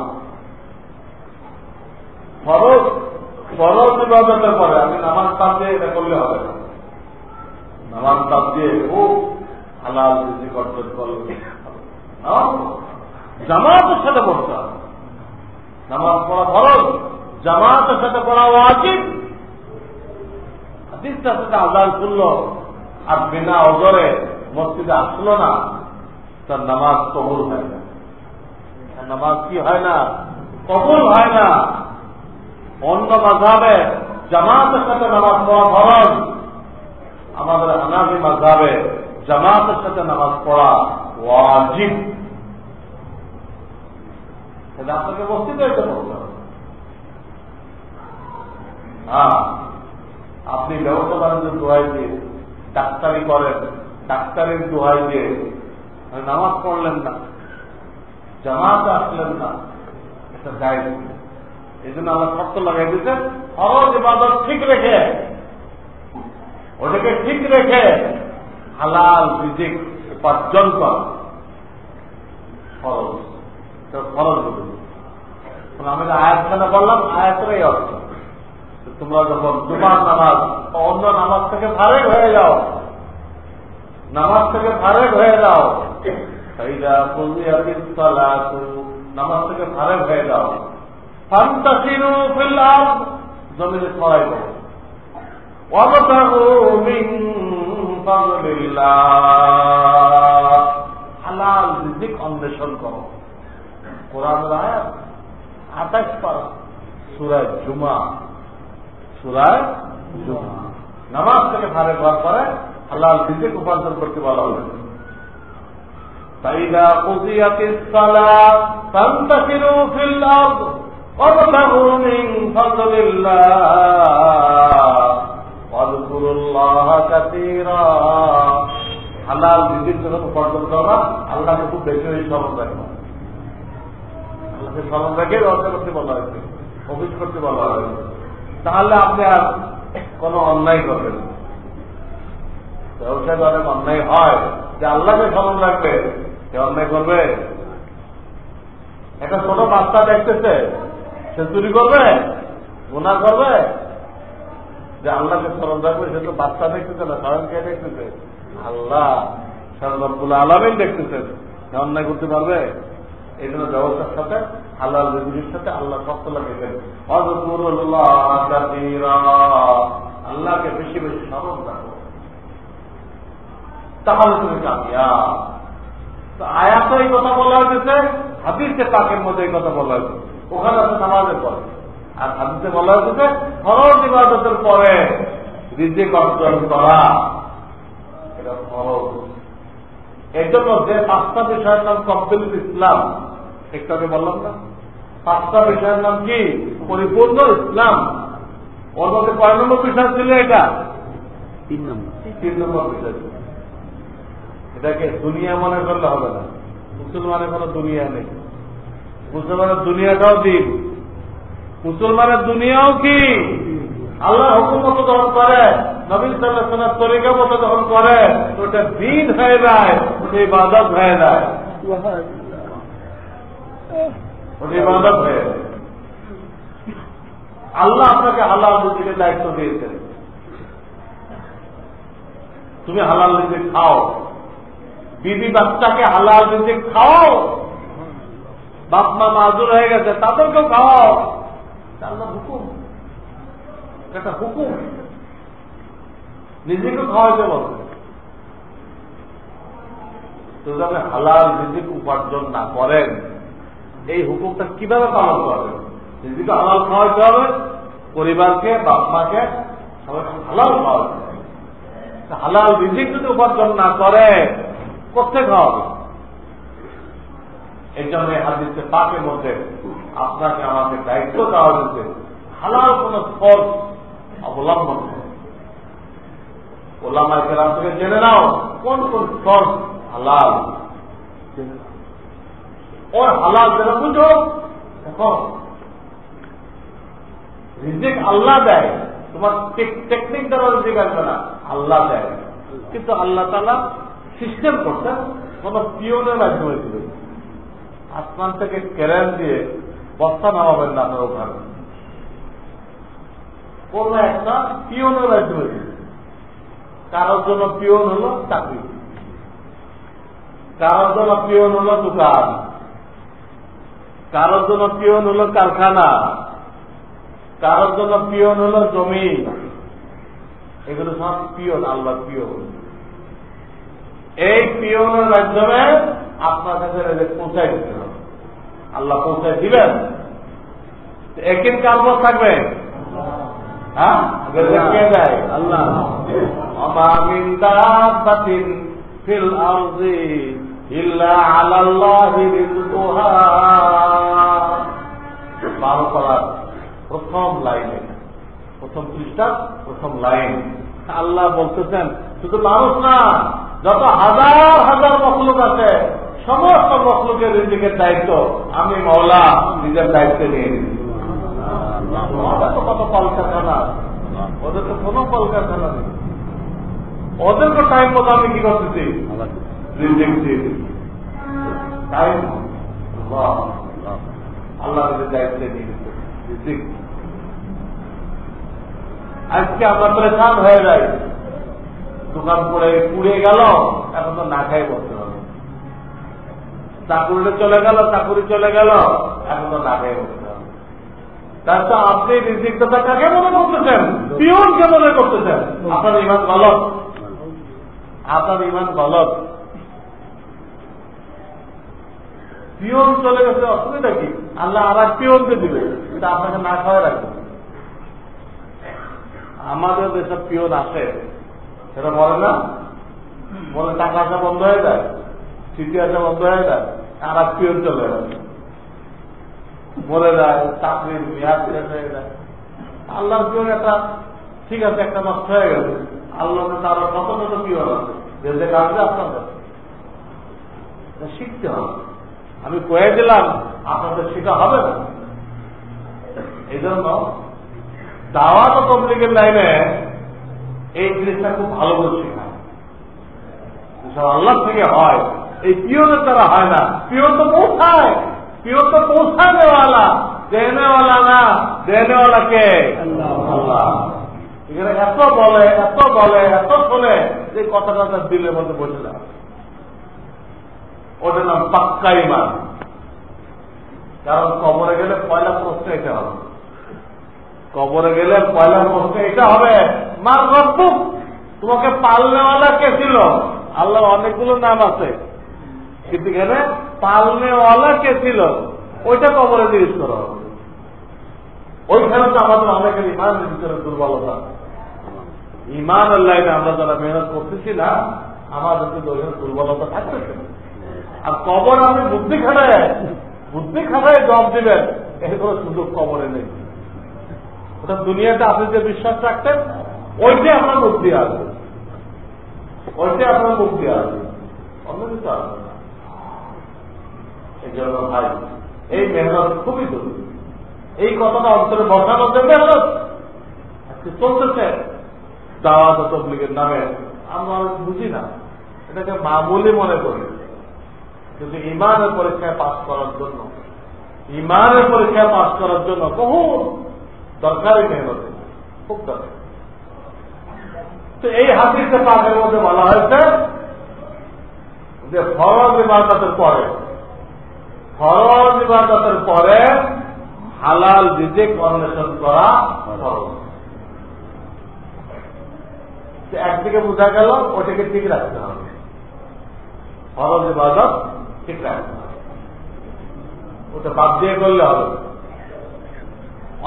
ফরজ ইবাদতের পরে আপনি নামাজ বাদ দিয়ে এটা করলে হবে না। নামাজ বাদ দিয়ে খুব হালাল রিজিক অর্জন করলে জামাতের সাথে পড়তে হবে। নামাজ পড়া ফরজ, জামাতের সাথে পড়া ওয়াজিব। হাদিসটার সাথে আযান করলো আর বিনা ওজরে মসজিদে আসলো না, তার নামাজ কবুল হয় না। নামাজ কি হয় না? কবুল হয় না। অন্য মাযহাবে জামাতের সাথে নামাজ পড়া ফরজ, আমাদের হানাফি মাযহাবে জামাতের সাথে নামাজ পড়া ওয়াজিব। তাহলে আপনাকে মসজিদে এসে পড়তে হবে। হ্যাঁ, আপনি ব্যবসা বাণিজ্যের দোহাই দিয়ে ডাক্তারি করেন, ডাক্তারের দোহাই দিয়ে নামাজ পড়লেন না, জামাতে আসলেন না, এটা জায়েজ। এই জন্য আমরা শর্ত লাগাই দিতেন, ফরজ ইবাদত ঠিক রেখে, ওটাকে ঠিক রেখে হালাল রিজিক উপার্জন করা ফরজ। ফরজ বলি আমি আয়াতখানা বললাম, আয়াতের এই অর্থ। তোমরা যখন জুমার নামাজ অন্য নামাজ থেকে ফারেক হয়ে যাও, নামাজ থেকে ফারেক হয়ে যাও, নামাজ থেকে ফারেক হয়ে যাও, ফান্তাসিরু ফিল আরদ, জমিনে ছড়াই দাও, ওয়াবতাগু মিন ফাদলিল্লাহ, হালাল রিজিক অন্বেষণ করো। কোরআনের আয়াত 28 পারা, সূরা জুমা। নামাজ থেকে ফারেক হওয়ার পরে হালাল রিজিক উপার্জন করতে বলা হয়েছে। ফাইদা কুদিয়াতিস সালাত ফান্তাসিরু ফিল আরদ ওয়াবতাগু মিন ফাদলিল্লাহ ওয়াযকুরুল্লাহা কাসীরা। হালাল রিজিক যখন উপার্জন করবা, আল্লাহকে খুব বেশি বেশি স্মরণ রাখবা। আল্লাহকে স্মরণ রেখে ব্যবসা করতে বলা হয়েছে। অফিস করতে বলা হবে, তাহলে আপনি আর কোনো অন্যায় করবেন। ব্যবসায় অনেক অন্যায় হয়, যে আল্লাহকে স্মরণ রাখবে সে অন্যায় করবে। একটা ছোট বাচ্চা দেখতেছে, সে চুরি করবে, গুনাহ করবে, যে আল্লাহকে স্মরণ রাখবে সে তো বাচ্চা দেখতেছে না, স্বয়ং কে দেখতেছে? আল্লাহ সর্বরব্বুল আলামিন দেখতেছেন, সে অন্যায় করতে পারবে? এই জন্য ব্যবস্থার সাথে হালাল রিজিকের সাথে আল্লাহ শর্ত লাগিয়েছেন, আল্লাহকে বেশি বেশি স্মরণ রাখো, তাহলে তুমি কামিয়াব। তো আয়াতে এই কথা বলা হয়েছে, হাদিসে পাকের মধ্যে এই কথা বলা হয়েছে, ওখানে আছে নামাজের পরে, আর হাদিসে বলা হয়েছে ফরজ ইবাদতের পরে রিজিক অর্জন করা, এটা ফরজ। এর জন্য যে 5টা বিষয়ের নাম কমপ্লিট ইসলাম, একটু আগে বললাম না, 5টা বিষয়ের নাম কি? পরিপূর্ণ ইসলাম। ওর মধ্যে কয় নম্বর বিষয় ছিল? এটা 3 নম্বর বিষয় ছিল। এটাকে দুনিয়া মনে করলে হবে না, মুসলমানের কোন দুনিয়া নেই, মুসলমানের দুনিয়াটাও দিন, মুসলমানের দুনিয়াও কি আল্লাহ হুকুম মতো গ্রহণ করে, নবী সাল্লাল্লাহু আলাইহি ওয়াসাল্লাম তরিকা মতো গ্রহণ করে, ওটা দিন হয়ে যায়, ওটা ইবাদত হয়ে যায়, ওটা ইবাদত হয়ে যায়। আল্লাহ আপনাকে হালাল রুজির দায়িত্ব দিয়েছেন, তুমি হালাল রুজি খাও, বিবি বাচ্চাকে হালাল রুজি খাও, বাপ মা মাজুর হয়ে গেছে তাদেরকেও খাওয়াও, আল্লাহ হুকুম, একটা হুকুম, নিজেকে খাওয়াইতে বলছে। তো যদি হালাল রিজিক উপার্জন না করেন, এই হুকুমটা কিভাবে পালন করবেন? নিজেকে হালাল খাওয়াইতে হবে, পরিবারকে, বাপ মাকে সবাইকে হালাল খাওয়াইতে হবে। হালাল রিজিক যদি উপার্জন না করে কোথায় খাওয়াবে? এই জন্য হাদিসে পাকের মধ্যে আপনাকে আমাকে দায়িত্ব দেওয়া হয়েছে হালাল কোন সোর্স অবলম্বন করে। ওলামায়ে কেরাম থেকে জেনে নাও কোন কোন সোর্স হালাল, ওর হালাল যেটা বুঝো। দেখো রিজিক আল্লাহ দেয়, তোমার টেকনিক দ্বারা রিজিক আসবে না, আল্লাহ দেয়। কিন্তু আল্লাহ তাআলা সিস্টেম করতেন কোন পিওনের মাধ্যমে দিবে, আসমান থেকে কেরান দিয়ে বস্তা নামাবেন না আপনার ওখানে, কোন একটা পিওনের মাধ্যমে দিবে। কারোর জন্য পিওন হলো চাকরি, কারোর জন্য পিওন হলো দোকান, কারোর জন্য পিওন হলো কারখানা, কারোর জন্য পিওন হলো জমি। এগুলো সব পিওন, আল্লাহ পিওন। এই পিওনের মাধ্যমে আপনার কাছে পৌঁছায় দিতে হবে, আল্লাহ পৌঁছায় দিবেন। একিন কার উপর থাকবে? হ্যাঁ, কে দেয়? আল্লাহ। ওমা মিন দাব্বাতিন ফিল আরদি ইল্লা আলাল্লাহি রিজকুহা। 12 পারার প্রথম লাইনে, প্রথম পৃষ্ঠা প্রথম লাইন আল্লাহ বলতেছেন শুধু মানুষ না, যত হাজার হাজার মখলুক আছে সমস্ত মখলুকের রিজিকের দায়িত্ব আমি মওলা নিজের দায়িত্বে নিয়ে নিচ্ছি। কত কলকারখানা, ওদের তো কোনো কলকারখানা নেই, ওদেরকে টাইম মতো আমি কি করতেছি? রিজিক দিয়ে দিচ্ছি। টাইম আল্লাহ নিজের দায়িত্বে নিয়ে নিচ্ছে রিজিক। আজকে আমরা পরেশান হয়ে যাই, দোকান করে পুড়ে গেল, এখন তো না খাই বলতে হবে। চাকুরিটা চলে গেল, চাকুরি চলে গেল, এখন তো না খাই বলতে হবে। তারপর আপনি রিজিকটা কাকে মনে করতেছেন? পিওনকে মনে করতেছেন। আপনার ইমান গলত, আপনার ইমান গলত। পিওন চলে গেছে, অসুবিধা কি? আল্লাহ আর এক পিওনকে দিবে, কিন্তু আপনাকে না খাওয়া রাখবে। আমাদের যেসব পিওন আসে সেটা বলে না, বলে টাকা আসা বন্ধ হয়ে যায়, চিঠি আসা বন্ধ হয়ে যায়, আর এক পিওন চলে যায়, মরে যায়, চাকরির মেয়াদ শেষ হয়ে যায়। আল্লাহর পিওন একটা ঠিক আছে, একটা নষ্ট হয়ে গেছে, আল্লাহ তার কত কত পিওন আছে যে কাজে আপনাদের শিখতে হবে। আমি কয়ে দিলাম, আপনাদের শেখা হবে না। এই জন্য দাওয়াত ও তাবলীগের লাইনে এই জিনিসটা খুব ভালো করে শেখায়। সব আল্লাহ থেকে হয়, এই পিওনের দ্বারা হয় না। পিওন তো পৌঁছায়, পিওন তো পৌঁছায় দেওয়ালা, দেনেওয়ালা না, দেনেওয়ালা কে? আল্লাহ। এখানে এত বলে এত বলে এত শোনে যে কথাটা তার দিলের মধ্যে বসে যায়। ওটার নাম পাক্কা ঈমান। কারণ কবরে গেলে পয়লা প্রশ্ন এটা হবে, কবরে গেলে পয়লা প্রশ্ন এটা হবে, মার রব্বুক, তোমাকে পালনেওয়ালা কে ছিল? আল্লাহ অনেকগুলো নাম আছে, কিন্তু এখানে পালনেওয়ালা কে ছিল ওইটা কবরে জিজ্ঞেস করা হবে। ওইখানে তো আমাদের অনেকের ইমানের ভিতরে দুর্বলতা, ইমান আল্লাহ আমরা যারা মেহনত করতেছি না, আমাদের কিন্তু ওইখানে দুর্বলতা থাকতেছে। আর কবর আপনি বুদ্ধি খাটায় জব দিবেন, এই কোনো সুযোগ কবরে নেই। ওটা দুনিয়াতে আপনি যে বিশ্বাস রাখতেন ওইটাই আপনার মুক্তি আসবে, ওইটাই আপনার মুক্তি আসবে, অন্য কিছু আসবে না। এই জন্য ভাই এই মেহনত খুবই জরুরি। এই কথাটা অন্তরে বসানোর জন্য মেহনত আজকে চলতেছে দাওয়াত ও তাবলীগের নামে। আমরা বুঝি না, এটাকে মামুলি মনে করি, কিন্তু ইমানের পরীক্ষায় পাস করার জন্য, ইমানের পরীক্ষায় পাস করার জন্য বহু দরকারি মেহনত, খুব দরকার। তো এই হাদিসে পাকের মধ্যে বলা হয়েছে যে ফরজ ইবাদতের পরে, ফরজ ইবাদতের পরে হালাল রিজিক অন্বেষণ করা ফরজ। একদিকে বোঝা গেল ওটাকে ঠিক রাখতে হবে, ফরজ ইবাদত ঠিক রাখতে হবে, ওটা বাদ দিয়ে করলে হবে।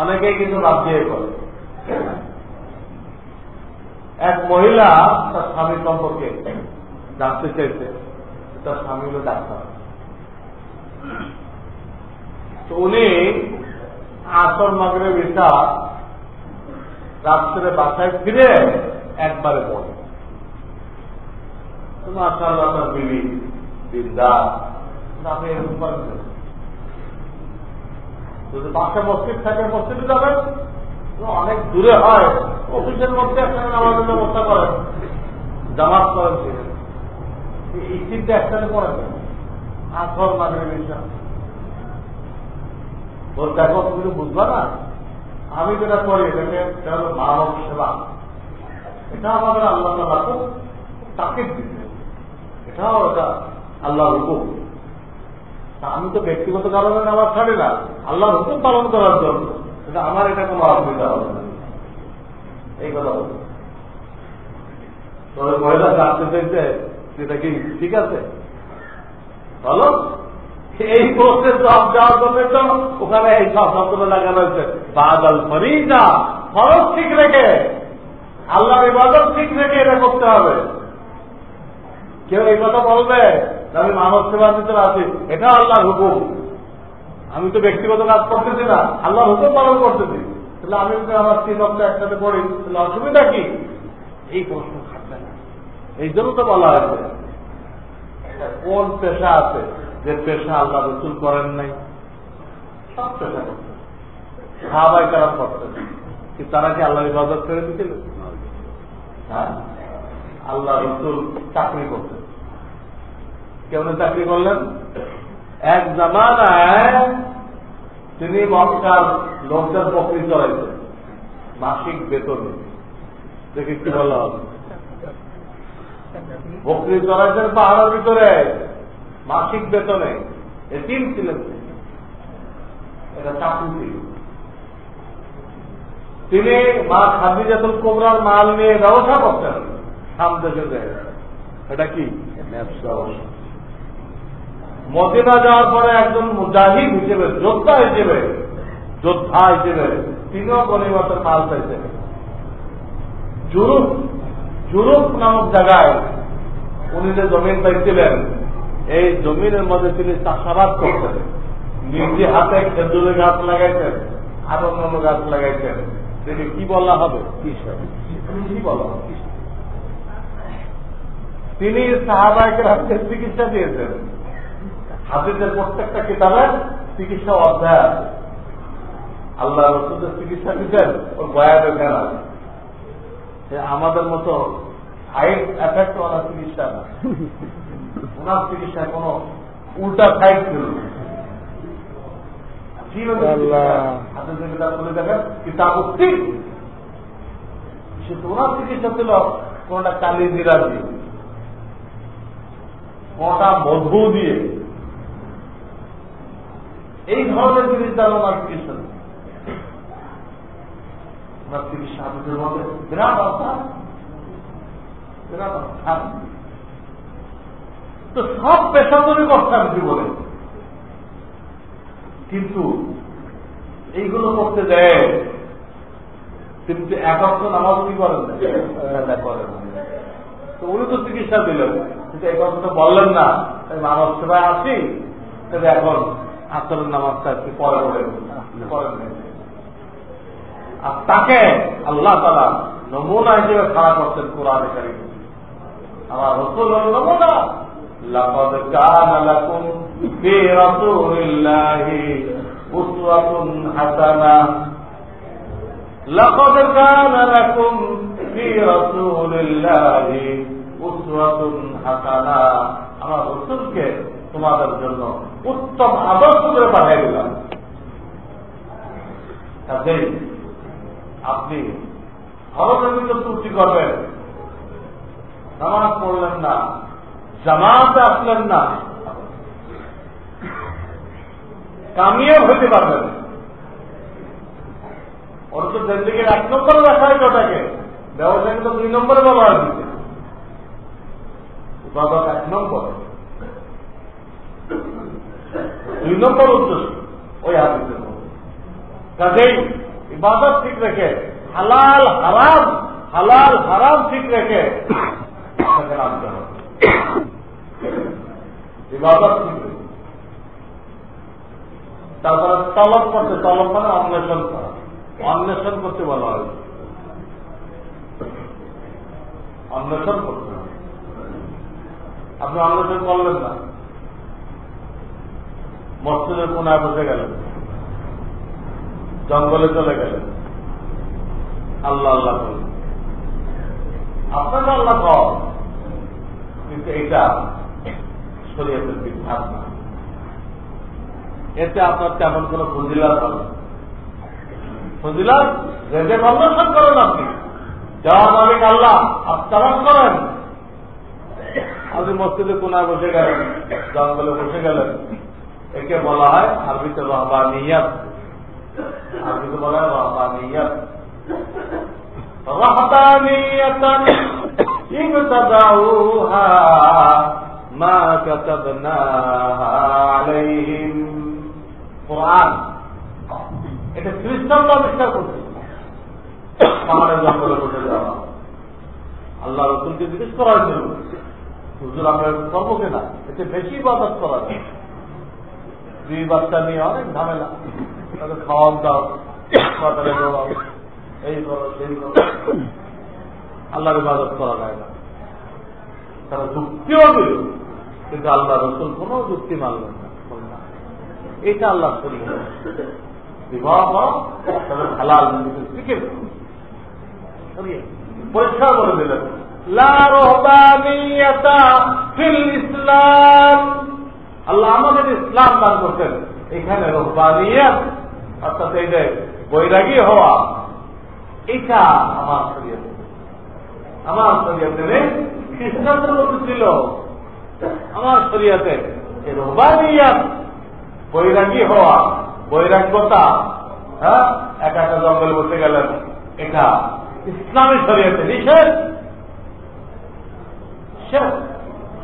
অনেকেই কিন্তু বাদ দিয়ে করে। এক মহিলা তার স্বামী সম্পর্কে জানতে চাইছে, তার স্বামী হলো ডাক্তার। তো উনি আসর মাগরিব ইশা রাত্রে বাসায় ফিরে একবারে পড়ে। মাশাআল্লাহ তার বিবি দিনদার, আপনি এরকম করেন। যদি বাসায় মসজিদ থাকে মসজিদে যাবেন, অনেক দূরে হয় অফিসের মধ্যে একসাথে নামাজের ব্যবস্থা করেন, জামাত করেন, এই চিন্তা একসাথে করেন আসর মাগরিব ইশা। ওর দেখো তুমি বুঝবা না, আমি যেটা করি এটাকে মানব সেবা, এটা আমাদের আল্লাহ তাআলা তাকে দিচ্ছে, এটাও এটা আল্লাহর হুকুম। আমি তো ব্যক্তিগত কারণে নামাজ ছাড়ি না, আল্লাহর হুকুম পালন করার জন্য, এটা আমার এটা কোনো অসুবিধা হবে না। এই কথা বলছে তবে মহিলা জানতে চাইছে সেটা কি ঠিক আছে বলো। এই প্রশ্নের জবাব দেওয়ার জন্য ওখানে এই সব শব্দটা লাগানো হয়েছে, বাদাল ফরিজা, ফরজ ঠিক রেখে, আল্লাহর ইবাদত ঠিক রেখে এটা করতে হবে। কেউ এই কথা বলবে আমি মানব সেবার ভিতরে আছি, এটা আল্লাহর হুকুম, আমি তো ব্যক্তিগত কাজ করতেছি না, আল্লাহর হুকুম পালন করতেছি, তাহলে আমি যদি আমার 3 অক্ট একসাথে পড়ি তাহলে অসুবিধা কি? এই প্রশ্ন থাকবে না। এই জন্য তো বলা হয়েছে কোন পেশা আছে যে পেশা আল্লাহ রসুল করেন নাই, সব পেশা করতেন, সাহাবায়ে কেরাম করতেন, কি তারা কি আল্লাহর ইবাদত করে দিতেন? হ্যাঁ, আল্লাহ রসুল চাকরি করতেন। কেমন চাকরি করলেন? এক জামানায় তিনি মক্কার লোকদের বকরি চড়াইতেন মাসিক বেতনে। দেখে কি বলা হবে, বকরি চড়াইতেন পাহাড়ের ভিতরে মাসিক বেতনে, এতিম ছিলেন, এটা চাকরি ছিল। তিনি মা খাদিজাতুল কুবরার মাল নিয়ে ব্যবসা করতেন শাম দেশের জায়গায়, এটা কি ব্যবসা। মদিনা যাওয়ার পরে একজন মুজাহিদ হিসেবে, যোদ্ধা হিসেবে তিনিও গনিমতের মাল চাইছেন। জুরুফ নামক জায়গায় উনি যে জমিন পাইছিলেন, এই জমিনের মধ্যে তিনি চাষাবাদ করতেন, নিজে হাতে খেজুরের গাছ লাগাইছেন, আর অন্যান্য গাছ লাগাইছেন। তিনি কি বলা হবে, কি বলা হবে, তিনি সাহাবায়ে কেরামকে চিকিৎসা দিয়েছেন। হাদিসের প্রত্যেকটা কিতাবের চিকিৎসা অধ্যায় আছে। আল্লাহ রসুলের চিকিৎসা দিচ্ছেন, ওর বয়ানের ধ্যান আছে। আমাদের মতো সাইড এফেক্ট ওনার চিকিৎসা না, ওনার চিকিৎসায় কোন উল্টা সাইড ছিল হাতে বলে দেখেন কিতাব উক্তি, সে তো ওনার চিকিৎসা ছিল কোনটা কালি জিরা দিয়ে, কোনটা মধু দিয়ে, এই ধরনের জিনিস দ্বারা ওনার চিকিৎসা, ওনার চিকিৎসা হাতের মধ্যে বিরাট অবস্থা, বিরাট অবস্থা। তো সব পেশাদারি করতে আমি জীবনে, কিন্তু এইগুলো করতে দেয় কিন্তু এক অর্থ নামাজ কি করেন করেন। তো উনি তো চিকিৎসা দিলেন, কিন্তু এই কথাটা বললেন না, মানব সেবায় আসি, তবে এখন আসরের নামাজটা একটু পরে করেন। আর তাকে আল্লাহ তাআলা নমুনা হিসেবে খাড়া করতেন কোরআনে কারীমে। আমার রাসূল নমুনা, লাকাদ কানা লাকুম ফি রাসূলিল্লাহি উসওয়াতুন হাসানাহ, লাকাদ কানা লাকুম ফি রাসূলিল্লাহি উসওয়াতুন হাসানাহ। আমার রাসূলকে তোমাদের জন্য উত্তম আদর্শ করে পাঠিয়ে দিলাম। কাজেই আপনি ফরজের ভিতরে ত্রুটি করবেন, নামাজ পড়লেন না, জামাতে আসলেন না, কামিয়াব হতে পারবেন। ওর তো জিন্দেগির 1 নম্বরে রাখা হয় ওটাকে, ব্যবসাকে তো 2 নম্বরে ব্যবহার দিতে, ইবাদত 1 নম্বর, 2 নম্বর উদ্দেশ্য ওই হাদিসের মধ্যে। কাজেই ইবাদত ঠিক রেখে, হালাল হারাম ঠিক রেখে নামতে হবে। ইবাদত ঠিক রেখে, তারপরে তলব করতে, তলব মানে অন্বেষণ করা, অন্বেষণ করতে বলা হয়, অন্বেষণ করতে হবে। আপনি অন্বেষণ করলেন না, মসজিদের কোনায় বসে গেলেন, জঙ্গলে চলে গেলেন, আল্লাহ আল্লাহ করলেন, আপনাকে আল্লাহ কর, কিন্তু এটা শরীয়তের বিধান না, এতে আপনার তেমন কোন ফজিলাত হবে। ফজিলাত যে অন্বেষণ করেন, আপনি যাওয়া মালিক আল্লাহ, আত্মারাম করেন। আপনি মসজিদে কোনায় বসে গেলেন, জঙ্গলে বসে গেলেন, একে বলা হয় আরবিতে রহবানিয়াত, আরবিতে বলা হয় রহবানিয়াত। রহবানিয়াতান ইবতাদাউহা মা কাতাবনাহা আলাইহিম। কোরআন এটা খ্রিস্টানরা আবিষ্কার করছে, পাহাড়ের জঙ্গলে বসে যাওয়া, আল্লাহ রাসূলকে জিজ্ঞেস করার জন্য, হুজুর আমরা করবো কিনা, এতে বেশি ইবাদত করা যায়। 2 বাচ্চা নিয়ে অনেক ঝামেলা, তাদের খাওয়ান দাও, সকালে যাওয়া, এই করো সেই করো, আল্লাহর ইবাদত করা যায় না। তারা যুক্তিও দিল, কিন্তু আল্লাহ রাসূল কোন যুক্তি মানলেন না। এটা আল্লাহ শরীয়ত, বিবাহ করো, তাদের হালাল শিখে পরিষ্কার করে দিলেন, লা রহবানিয়াতা ফিল ইসলাম। আল্লাহ আমাদের ইসলাম দান করতেন, এখানে রহবানিয়াত অর্থাৎ এই যে বৈরাগী হওয়া, এটা আমার শরীয়তে, আমার শরীয়তে নেই, খ্রিস্টানদের মধ্যে ছিল, আমার শরীয়তে এই রহবানিয়াত, বৈরাগী হওয়া, বৈরাগ্যতা, হ্যাঁ, একা একা জঙ্গলে বসে গেলেন, এটা ইসলামী শরীয়তে নিষেধ।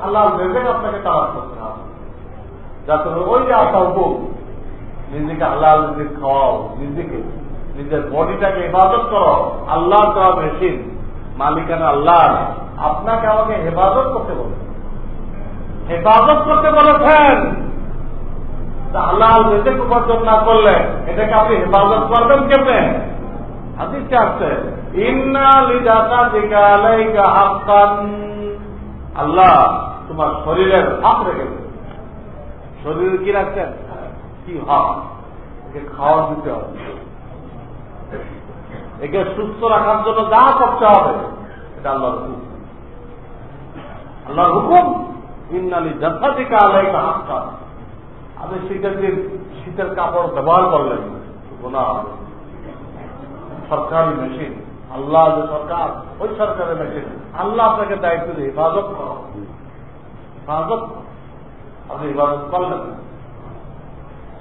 আল্লাহ ভেবে আপনাকে তালাশ করতে হবে, যাতে ওই যে আশা হুকুম, নিজেকে হালাল রিজিক খাওয়াও, নিজেকে নিজের বডিটাকে ইবাদত করো, আল্লাহ তো মেশিন, মালিকানা আল্লাহ, আপনাকে আমাকে হেফাজত করতে বলে, হেফাজত করতে বলেছেন। হালাল রিজিক উপার্জন না করলে এটাকে আপনি হেফাজত করবেন কেমনে? হাদিসে আসছে, ইন্না লিজাকাতিকা আলাইকা হাক্কান, আল্লাহ তোমার শরীরের হক রেখেছে। শরীর কি রাখছেন? কি হক? খাওয়া দিতে হবে, একে সুস্থ রাখার জন্য যা করতে হবে এটা আল্লাহর হুকুম। আল্লাহর হুকুম ইন্নালি জাসাদিকা আলাইকা হাক্কা। আপনি শীতের দিন শীতের কাপড় ব্যবহার করলেন, গুনাহ হবে। সরকারি মেশিন, আল্লাহ যে সরকার, ওই সরকারের মেশিন, আল্লাহ আপনাকে দায়িত্ব দিয়ে হেফাজত করো, হেফাজত। আপনি হেফাজত করলেন,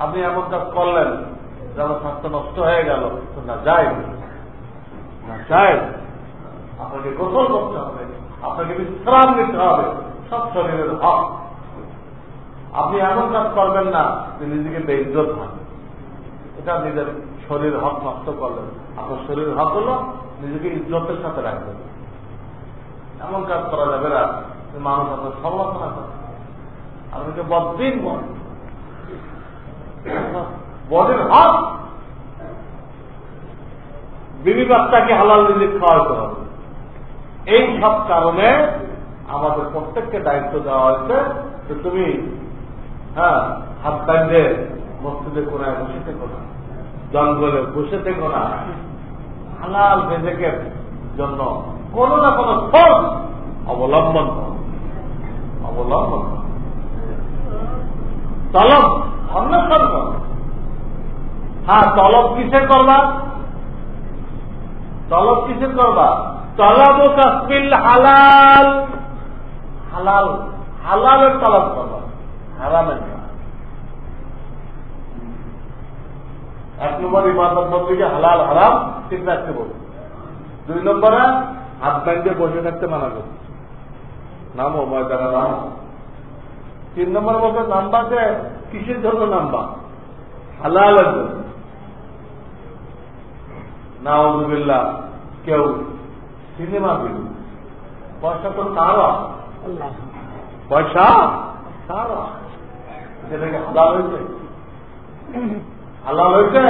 আপনি এমন কাজ করলেন যেন স্বাস্থ্য নষ্ট হয়ে গেল, তো না যায়, না যায়। আপনাকে গোসল করতে হবে, আপনাকে বিশ্রাম নিতে হবে, সব শরীরের হক। আপনি এমন কাজ করবেন না যে নিজেকে বেইজ্জত হয়, এটা নিজের শরীর হক নষ্ট করলেন। আপনার শরীরের হক হলো নিজেকে ইজ্জতের সাথে রাখবেন। এমন কাজ করা যাবে না যে মানুষ আপনার সমালোচনা করে, আপনাকে বদিন বদিন হক। বিবি বাচ্চাকে হালাল রিজিক খাওয়াতে হবে। এই সব কারণে আমাদের প্রত্যেককে দায়িত্ব দেওয়া হয়েছে যে তুমি হাত বাইন্ধে মসজিদে কোনায় বসে থেকো না, জঙ্গলে বসে থেকো না। হালাল রিজিকের জন্য কোনো না কোনো পথ অবলম্বন করো, অবলম্বন করো, তলব অন্বেষণ করো। তলব কিসের করবা? তলব কিসের করবা? তলব কাসবিল হালাল, হালাল হালালের তলব করবা, হারামের না। এক নম্বর ইবাদত বন্দীকে হালাল হারাম ঠিক রাখতে বলবে। 2 নম্বরে হাত বাইন্ধে বসে থাকতে মানা করবে, নামো ময়দানে নামো। 3 নম্বর বলতে নাম্বা যে কিসের জন্য নাম্বা? হালালের জন্য। নাউযুবিল্লাহ, কেউ সিনেমা দিল, পয়সা তো তারা, পয়সা তারা, যেটাকে হালাল হয়েছে, হালাল হয়েছে।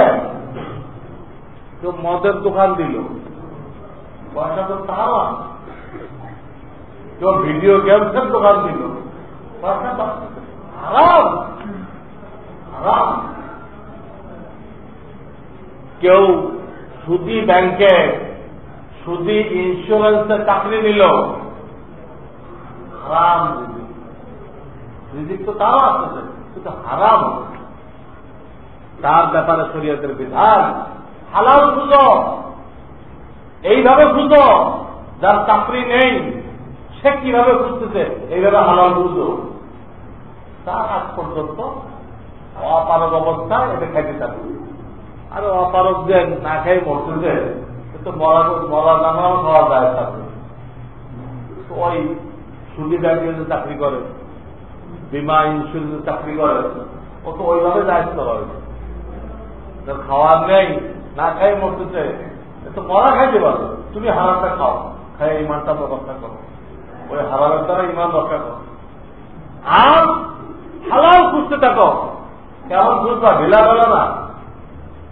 কেউ মদের দোকান দিল, পয়সা তো তারা। কেউ ভিডিও গেমসের দোকান দিল, পয়সা তো হারাম, হারাম। কেউ সুদি ব্যাংকে, সুদি ইন্স্যুরেন্সের চাকরি নিল, হারাম রিজিক। রিজিক তো তাও আসছে, কিন্তু হারাম। তার ব্যাপারে শরীয়তের বিধান হালাল খুঁজো, এইভাবে খুঁজো। যার চাকরি নেই সে কিভাবে খুঁজতেছে, এইভাবে হালাল খুঁজো। তার আজ পর্যন্ত অপারগ অবস্থায় এটা খাইতে থাকবে। আর অপারক যে না খাই মরতেছে, তো মরা নামাও খাওয়া যায় থাকবে। ওই সুদি ব্যাংকে যে চাকরি করে, বিমা ইন্স্যুরেন্সে চাকরি করে, ও তো ওইভাবে দায়িত্ব রয়েছে। যার খাওয়ার নেই, না খাই মরতেছে, তো মরা খাইতে পারো। তুমি হারামটা খাও, খাই ইমানটা রক্ষা করো, ওই হারামের দ্বারা ইমান রক্ষা করো। আর হালাল খুঁজতে থাকো। কেমন খুঁজবা? ঢিলা বেলা না।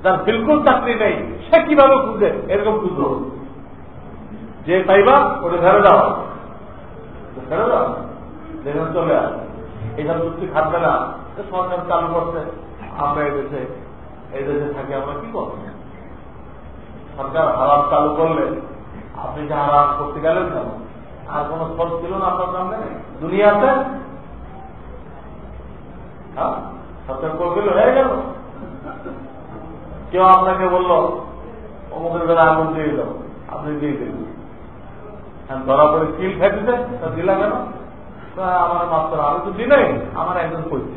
যার বিলকুল চাকরি নেই সে কিভাবে খুঁজে, এরকম খুঁজো। যে পাইবা ওটা ছেড়ে দাও, ছেড়ে দাও, যেখানে চলে আস। এইসব চুক্তি খাটবে না। সরকার চালু করছে, আমরা এই দেশে থাকি, আমরা কি করবো? সরকার হারাম চালু করলে আপনি যে হারাম করতে গেলেন কেন? আর কোন খরচ ছিল না আপনার সামনে দুনিয়াতে? সরকার করে দিল, হয়ে গেল। কেউ আপনাকে বললো অমুকের বেলা আগুন দিয়ে দাও, আপনি দিয়ে দিলেন। ধরা পড়ে কিল খাইতেছে, তা দিলা কেন? আমার মাত্র আমি তো দিলাই, আমার একজন কইছে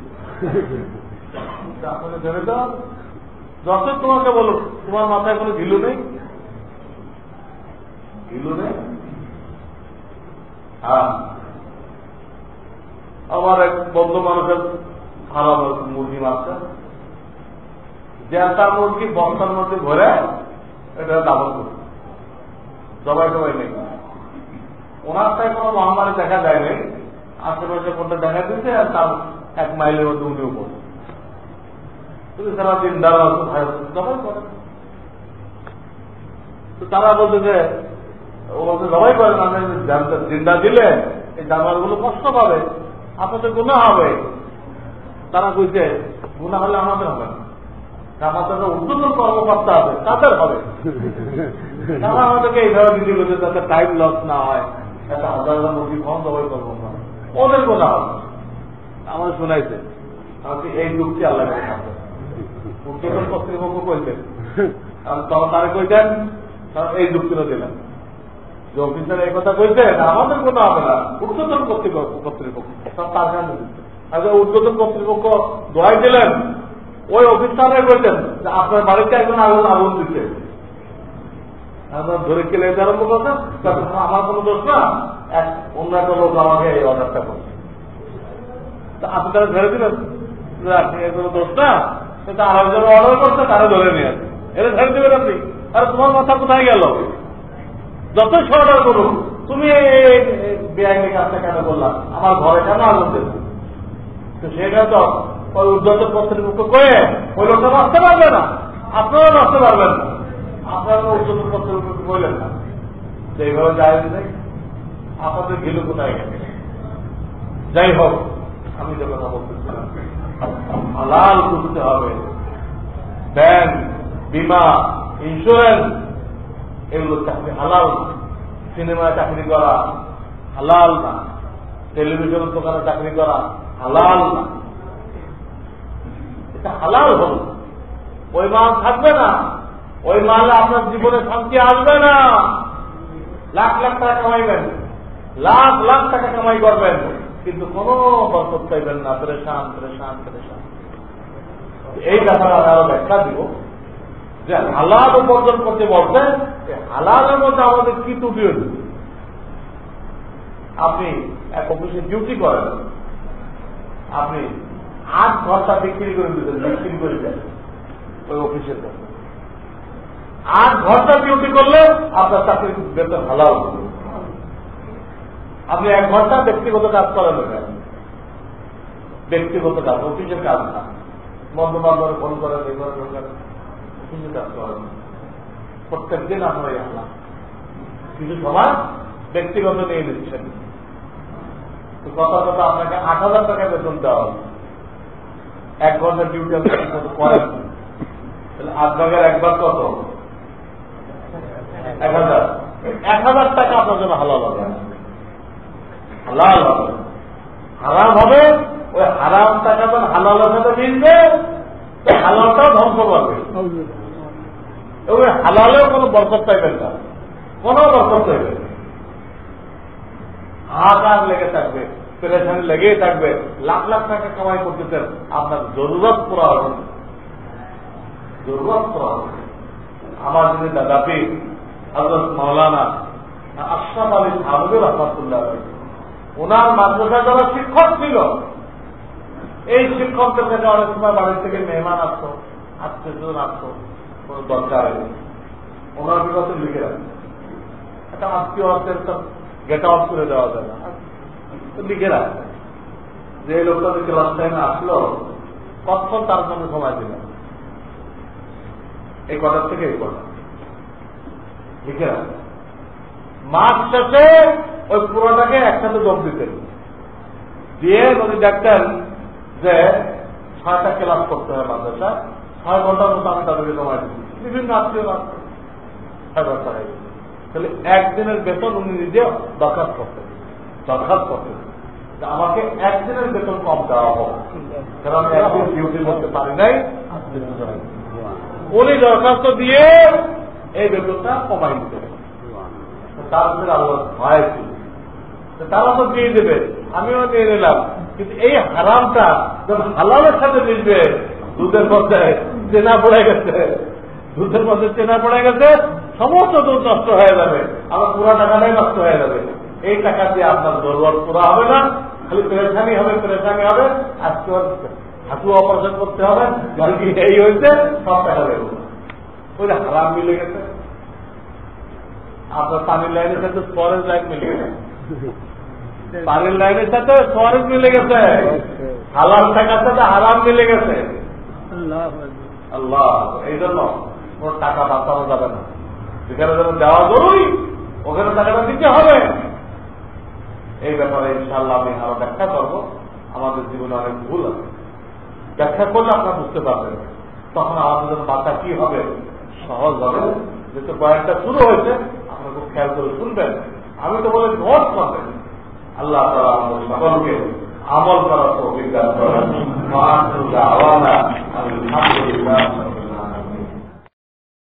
আপনাকে ধরে দাও। যত তোমাকে বলো, তোমার মাথায় কোনো ঘিলু নেই, ঘিলু নেই। আমার এক বন্ধু মানুষের হারাম মুরগি মারছে, জেতা মুরগি বস্তার মধ্যে ভরে এটা দাবল করছে, জবাই টবাই নেই। ওনার তাই কোনো মহামারী দেখা যায় নাই, আশেপাশে কোনটা দেখা দিচ্ছে, আর তার 1 মাইলের মধ্যে উনিও পড়ে। তুমি সারা দিন দাঁড়া জবাই করে। তো তারা বলছে যে ও বলছে জবাই করেন, আপনি জিন্দা দিলে এই জানোয়ার গুলো কষ্ট পাবে, আপনাদের গুনাহ হবে। তারা কইছে গুনাহ হলে আমাদের হবে না, আমাদের উদ্যোতন কর্মকর্তা আছে তাদের হবে। তারা আমাদেরকে এইভাবে দিতে বলছে যাতে টাইম লস না হয়, একটা হাজার হাজার মুরগি কম দবাই করবো না, ওদের গোনা হবে। আমাদের শোনাইছে এই যুক্তি আল্লাহ থাকবে। উদ্যোতন কর্তৃপক্ষ কইতেন, তখন তারা কইতেন, এই যুক্তিটা দিলেন যে অফিসার এই কথা কইতেন আমাদের কোনো হবে না, উদ্যোতন কর্তৃপক্ষ সব তার কাছে দিচ্ছে। আচ্ছা, উদ্বোধন কর্তৃপক্ষ দোয়াই দিলেন, ওই অফিসারে বলতেন যে আপনার বাড়িতে একজন আগুন দিচ্ছে, ধরে কেলে আরম্ভ করছেন, আমার কোনো দোষ না, এক অন্য একটা লোক আমাকে এই অর্ডারটা করছে। আপনি তারা ধরে দিলেন যে আপনি কোনো দোষ না, আর একজন অর্ডার করছে তারা ধরে নিয়ে আসে, এটা ধরে দেবেন আপনি। আর তোমার মাথা কোথায় গেল? যথেষ্ট অর্ডার করুন, তুমি বেআইনি কাজটা কেন করলাম, আমার ঘরে কেন আগুন দেবে? সেটা তো ওই উদ্যোতন কর্তৃপক্ষ করে ওই লোকটা বাঁচতে পারবে না, আপনারাও বাঁচতে পারবেন না। আপনারা উদ্যোতন কর্তৃপক্ষ বললেন না যে এইভাবে যায় নেই, আপনাদের গেল কোথায় গেছে? যাই হোক, আমি যে কথা বলতেছিলাম, হালাল করতে হবে। ব্যাংক, বিমা, ইন্স্যুরেন্স, এগুলো চাকরি হালাল। সিনেমায় চাকরি করা হালাল না, টেলিভিশনের দোকানে চাকরি করা হালাল না। এটা হালাল হল, ওই মাল থাকবে না, ওই মালে আপনার জীবনে শান্তি আসবে না। লাখ লাখ টাকা কামাইবেন, লাখ লাখ টাকা কামাই করবেন, কিন্তু কোন বরকত পাইবেন না, পরেশান পরেশান পরেশান। এই ব্যাপারে আমি আরো ব্যাখ্যা দিব যে হালাল উপার্জন করতে বলতে হালালের মধ্যে আমাদের কি ত্রুটি হয়েছে। আপনি এক অফিসে ডিউটি করেন, আপনি 8 ঘন্টা বিক্রি করে দিতেন, বিক্রি করে দেন ওই অফিসের কাছে। 8 ঘন্টা ডিউটি করলে আপনার চাকরির বেতন হালাল। আপনি 1 ঘন্টা ব্যক্তিগত কাজ করেন, ব্যক্তিগত কাজ, অফিসের কাজ না, বন্ধু বান্ধবের ফোন করেন, এই করেন, অফিসের কাজ করেন, প্রত্যেক দিন আপনারাই হালাল। কিছু সময় ব্যক্তিগত নিয়ে নিচ্ছেন, কথা কথা আপনাকে 8,000 টাকা বেতন দেওয়া হবে। 1 ঘন্টার ডিউটি আপনি করেন, তাহলে 8 ভাগের 1 ভাগ কত? 1000। 1000 টাকা আপনার জন্য হালাল হবে, হালাল হবে। হারাম হবে, ওই হারাম টাকা যখন হালালের সাথে মিলবে, হালালটাও ধ্বংস করবে। ওই হালালেও কোনো বরকত পাইবেন না, কোনো বরকত পাইবেন না। হাহাকার লেগে থাকবে, পেরেশানি লেগেই থাকবে, লাখ লাখ টাকা কামাই করতেছেন, আপনার জরুরত পুরা হবে, জরুরত পুরা হবে। আমার যদি দাদাপি হযরত মাওলানা আশরাফ আলী থানভী রাহমাতুল্লাহ আলাইহি, ওনার মাদ্রাসা যারা শিক্ষক ছিল, এই শিক্ষকদের কাছে অনেক সময় বাড়ি থেকে মেহমান আসতো, আত্মীয়স্বজন আসতো, কোন দরকার ওনার বিগত লিখে রাখতো। একটা আত্মীয় আত্মীয় গেট আউট করে দেওয়া যায় না, লিখে রাখবে যে এই লোকটা ক্লাস টাইমে আসলো, কখন তার জন্য সময় দিলেন, এই কটার থেকে এই কটা লিখে রাখবে। মাস শেষে ওই পুরোটাকে একসাথে যোগ দিতেন, দিয়ে যদি দেখতেন যে 6টা ক্লাস করতে হয় মাদ্রাসা, 6 ঘন্টার মতো আমি তাদেরকে সময় দিচ্ছি, বিভিন্ন আত্মীয় আসতো, 6 ঘন্টা হয়ে গেছে। তাহলে একদিনের বেতন উনি নিজে দরখাস্ত করতেন, দরখাস্ত করতেন যে আমাকে একদিনের বেতন কম দেওয়া হোক, কারণ আমি একদিন ডিউটি করতে পারি নাই। উনি দরখাস্ত দিয়ে এই বেতনটা কমাই দিতে, তারপরে আল্লাহ ভয় ছিল, তারা তো দিয়ে দেবে, আমিও নিয়ে নিলাম। কিন্তু এই হারামটা যখন হালালের সাথে মিশবে, দুধের মধ্যে চেনা পড়ে গেছে, দুধের মধ্যে চেনা পড়ে গেছে, সমস্ত দুধ নষ্ট হয়ে যাবে, আমার পুরো টাকাটাই নষ্ট হয়ে যাবে। এই টাকা দিয়ে আপনার জরুরত পুরা হবে না, খালি পেরেশানি হবে, পেরেশানি হবে। আজকে হাঁটু অপারেশন করতে হবে, এই হয়েছে, সব টাকা দেবো। ওই হারাম মিলে গেছে, আপনার পানির লাইনের সাথে স্টোরেজ লাইন মিলে গেছে, পানির লাইনের সাথে স্টোরেজ মিলে গেছে, হালাল টাকার সাথে হারাম মিলে গেছে। আল্লাহ, এই জন্য কোন টাকা বাঁচানো যাবে না, যেখানে যেন দেওয়া জরুরি ওখানে টাকাটা দিতে হবে। এই ব্যাপারে ইনশাআল্লাহ আমি আরো ব্যাখ্যা করবো। আমাদের জীবনে অনেক ভুল আছে, ব্যাখ্যা করলে আপনারা বুঝতে পারবেন। তখন আমাদের জন্য বাঁচা কি হবে, সহজ হবে। যেহেতু বয়ানটা শুরু হয়েছে, আপনার খুব খেয়াল করে শুনবেন। আমি তো বলে নোট করবেন। আল্লাহ তাআলা আমাদের সকলকে আমল করার তৌফিক দান করেন।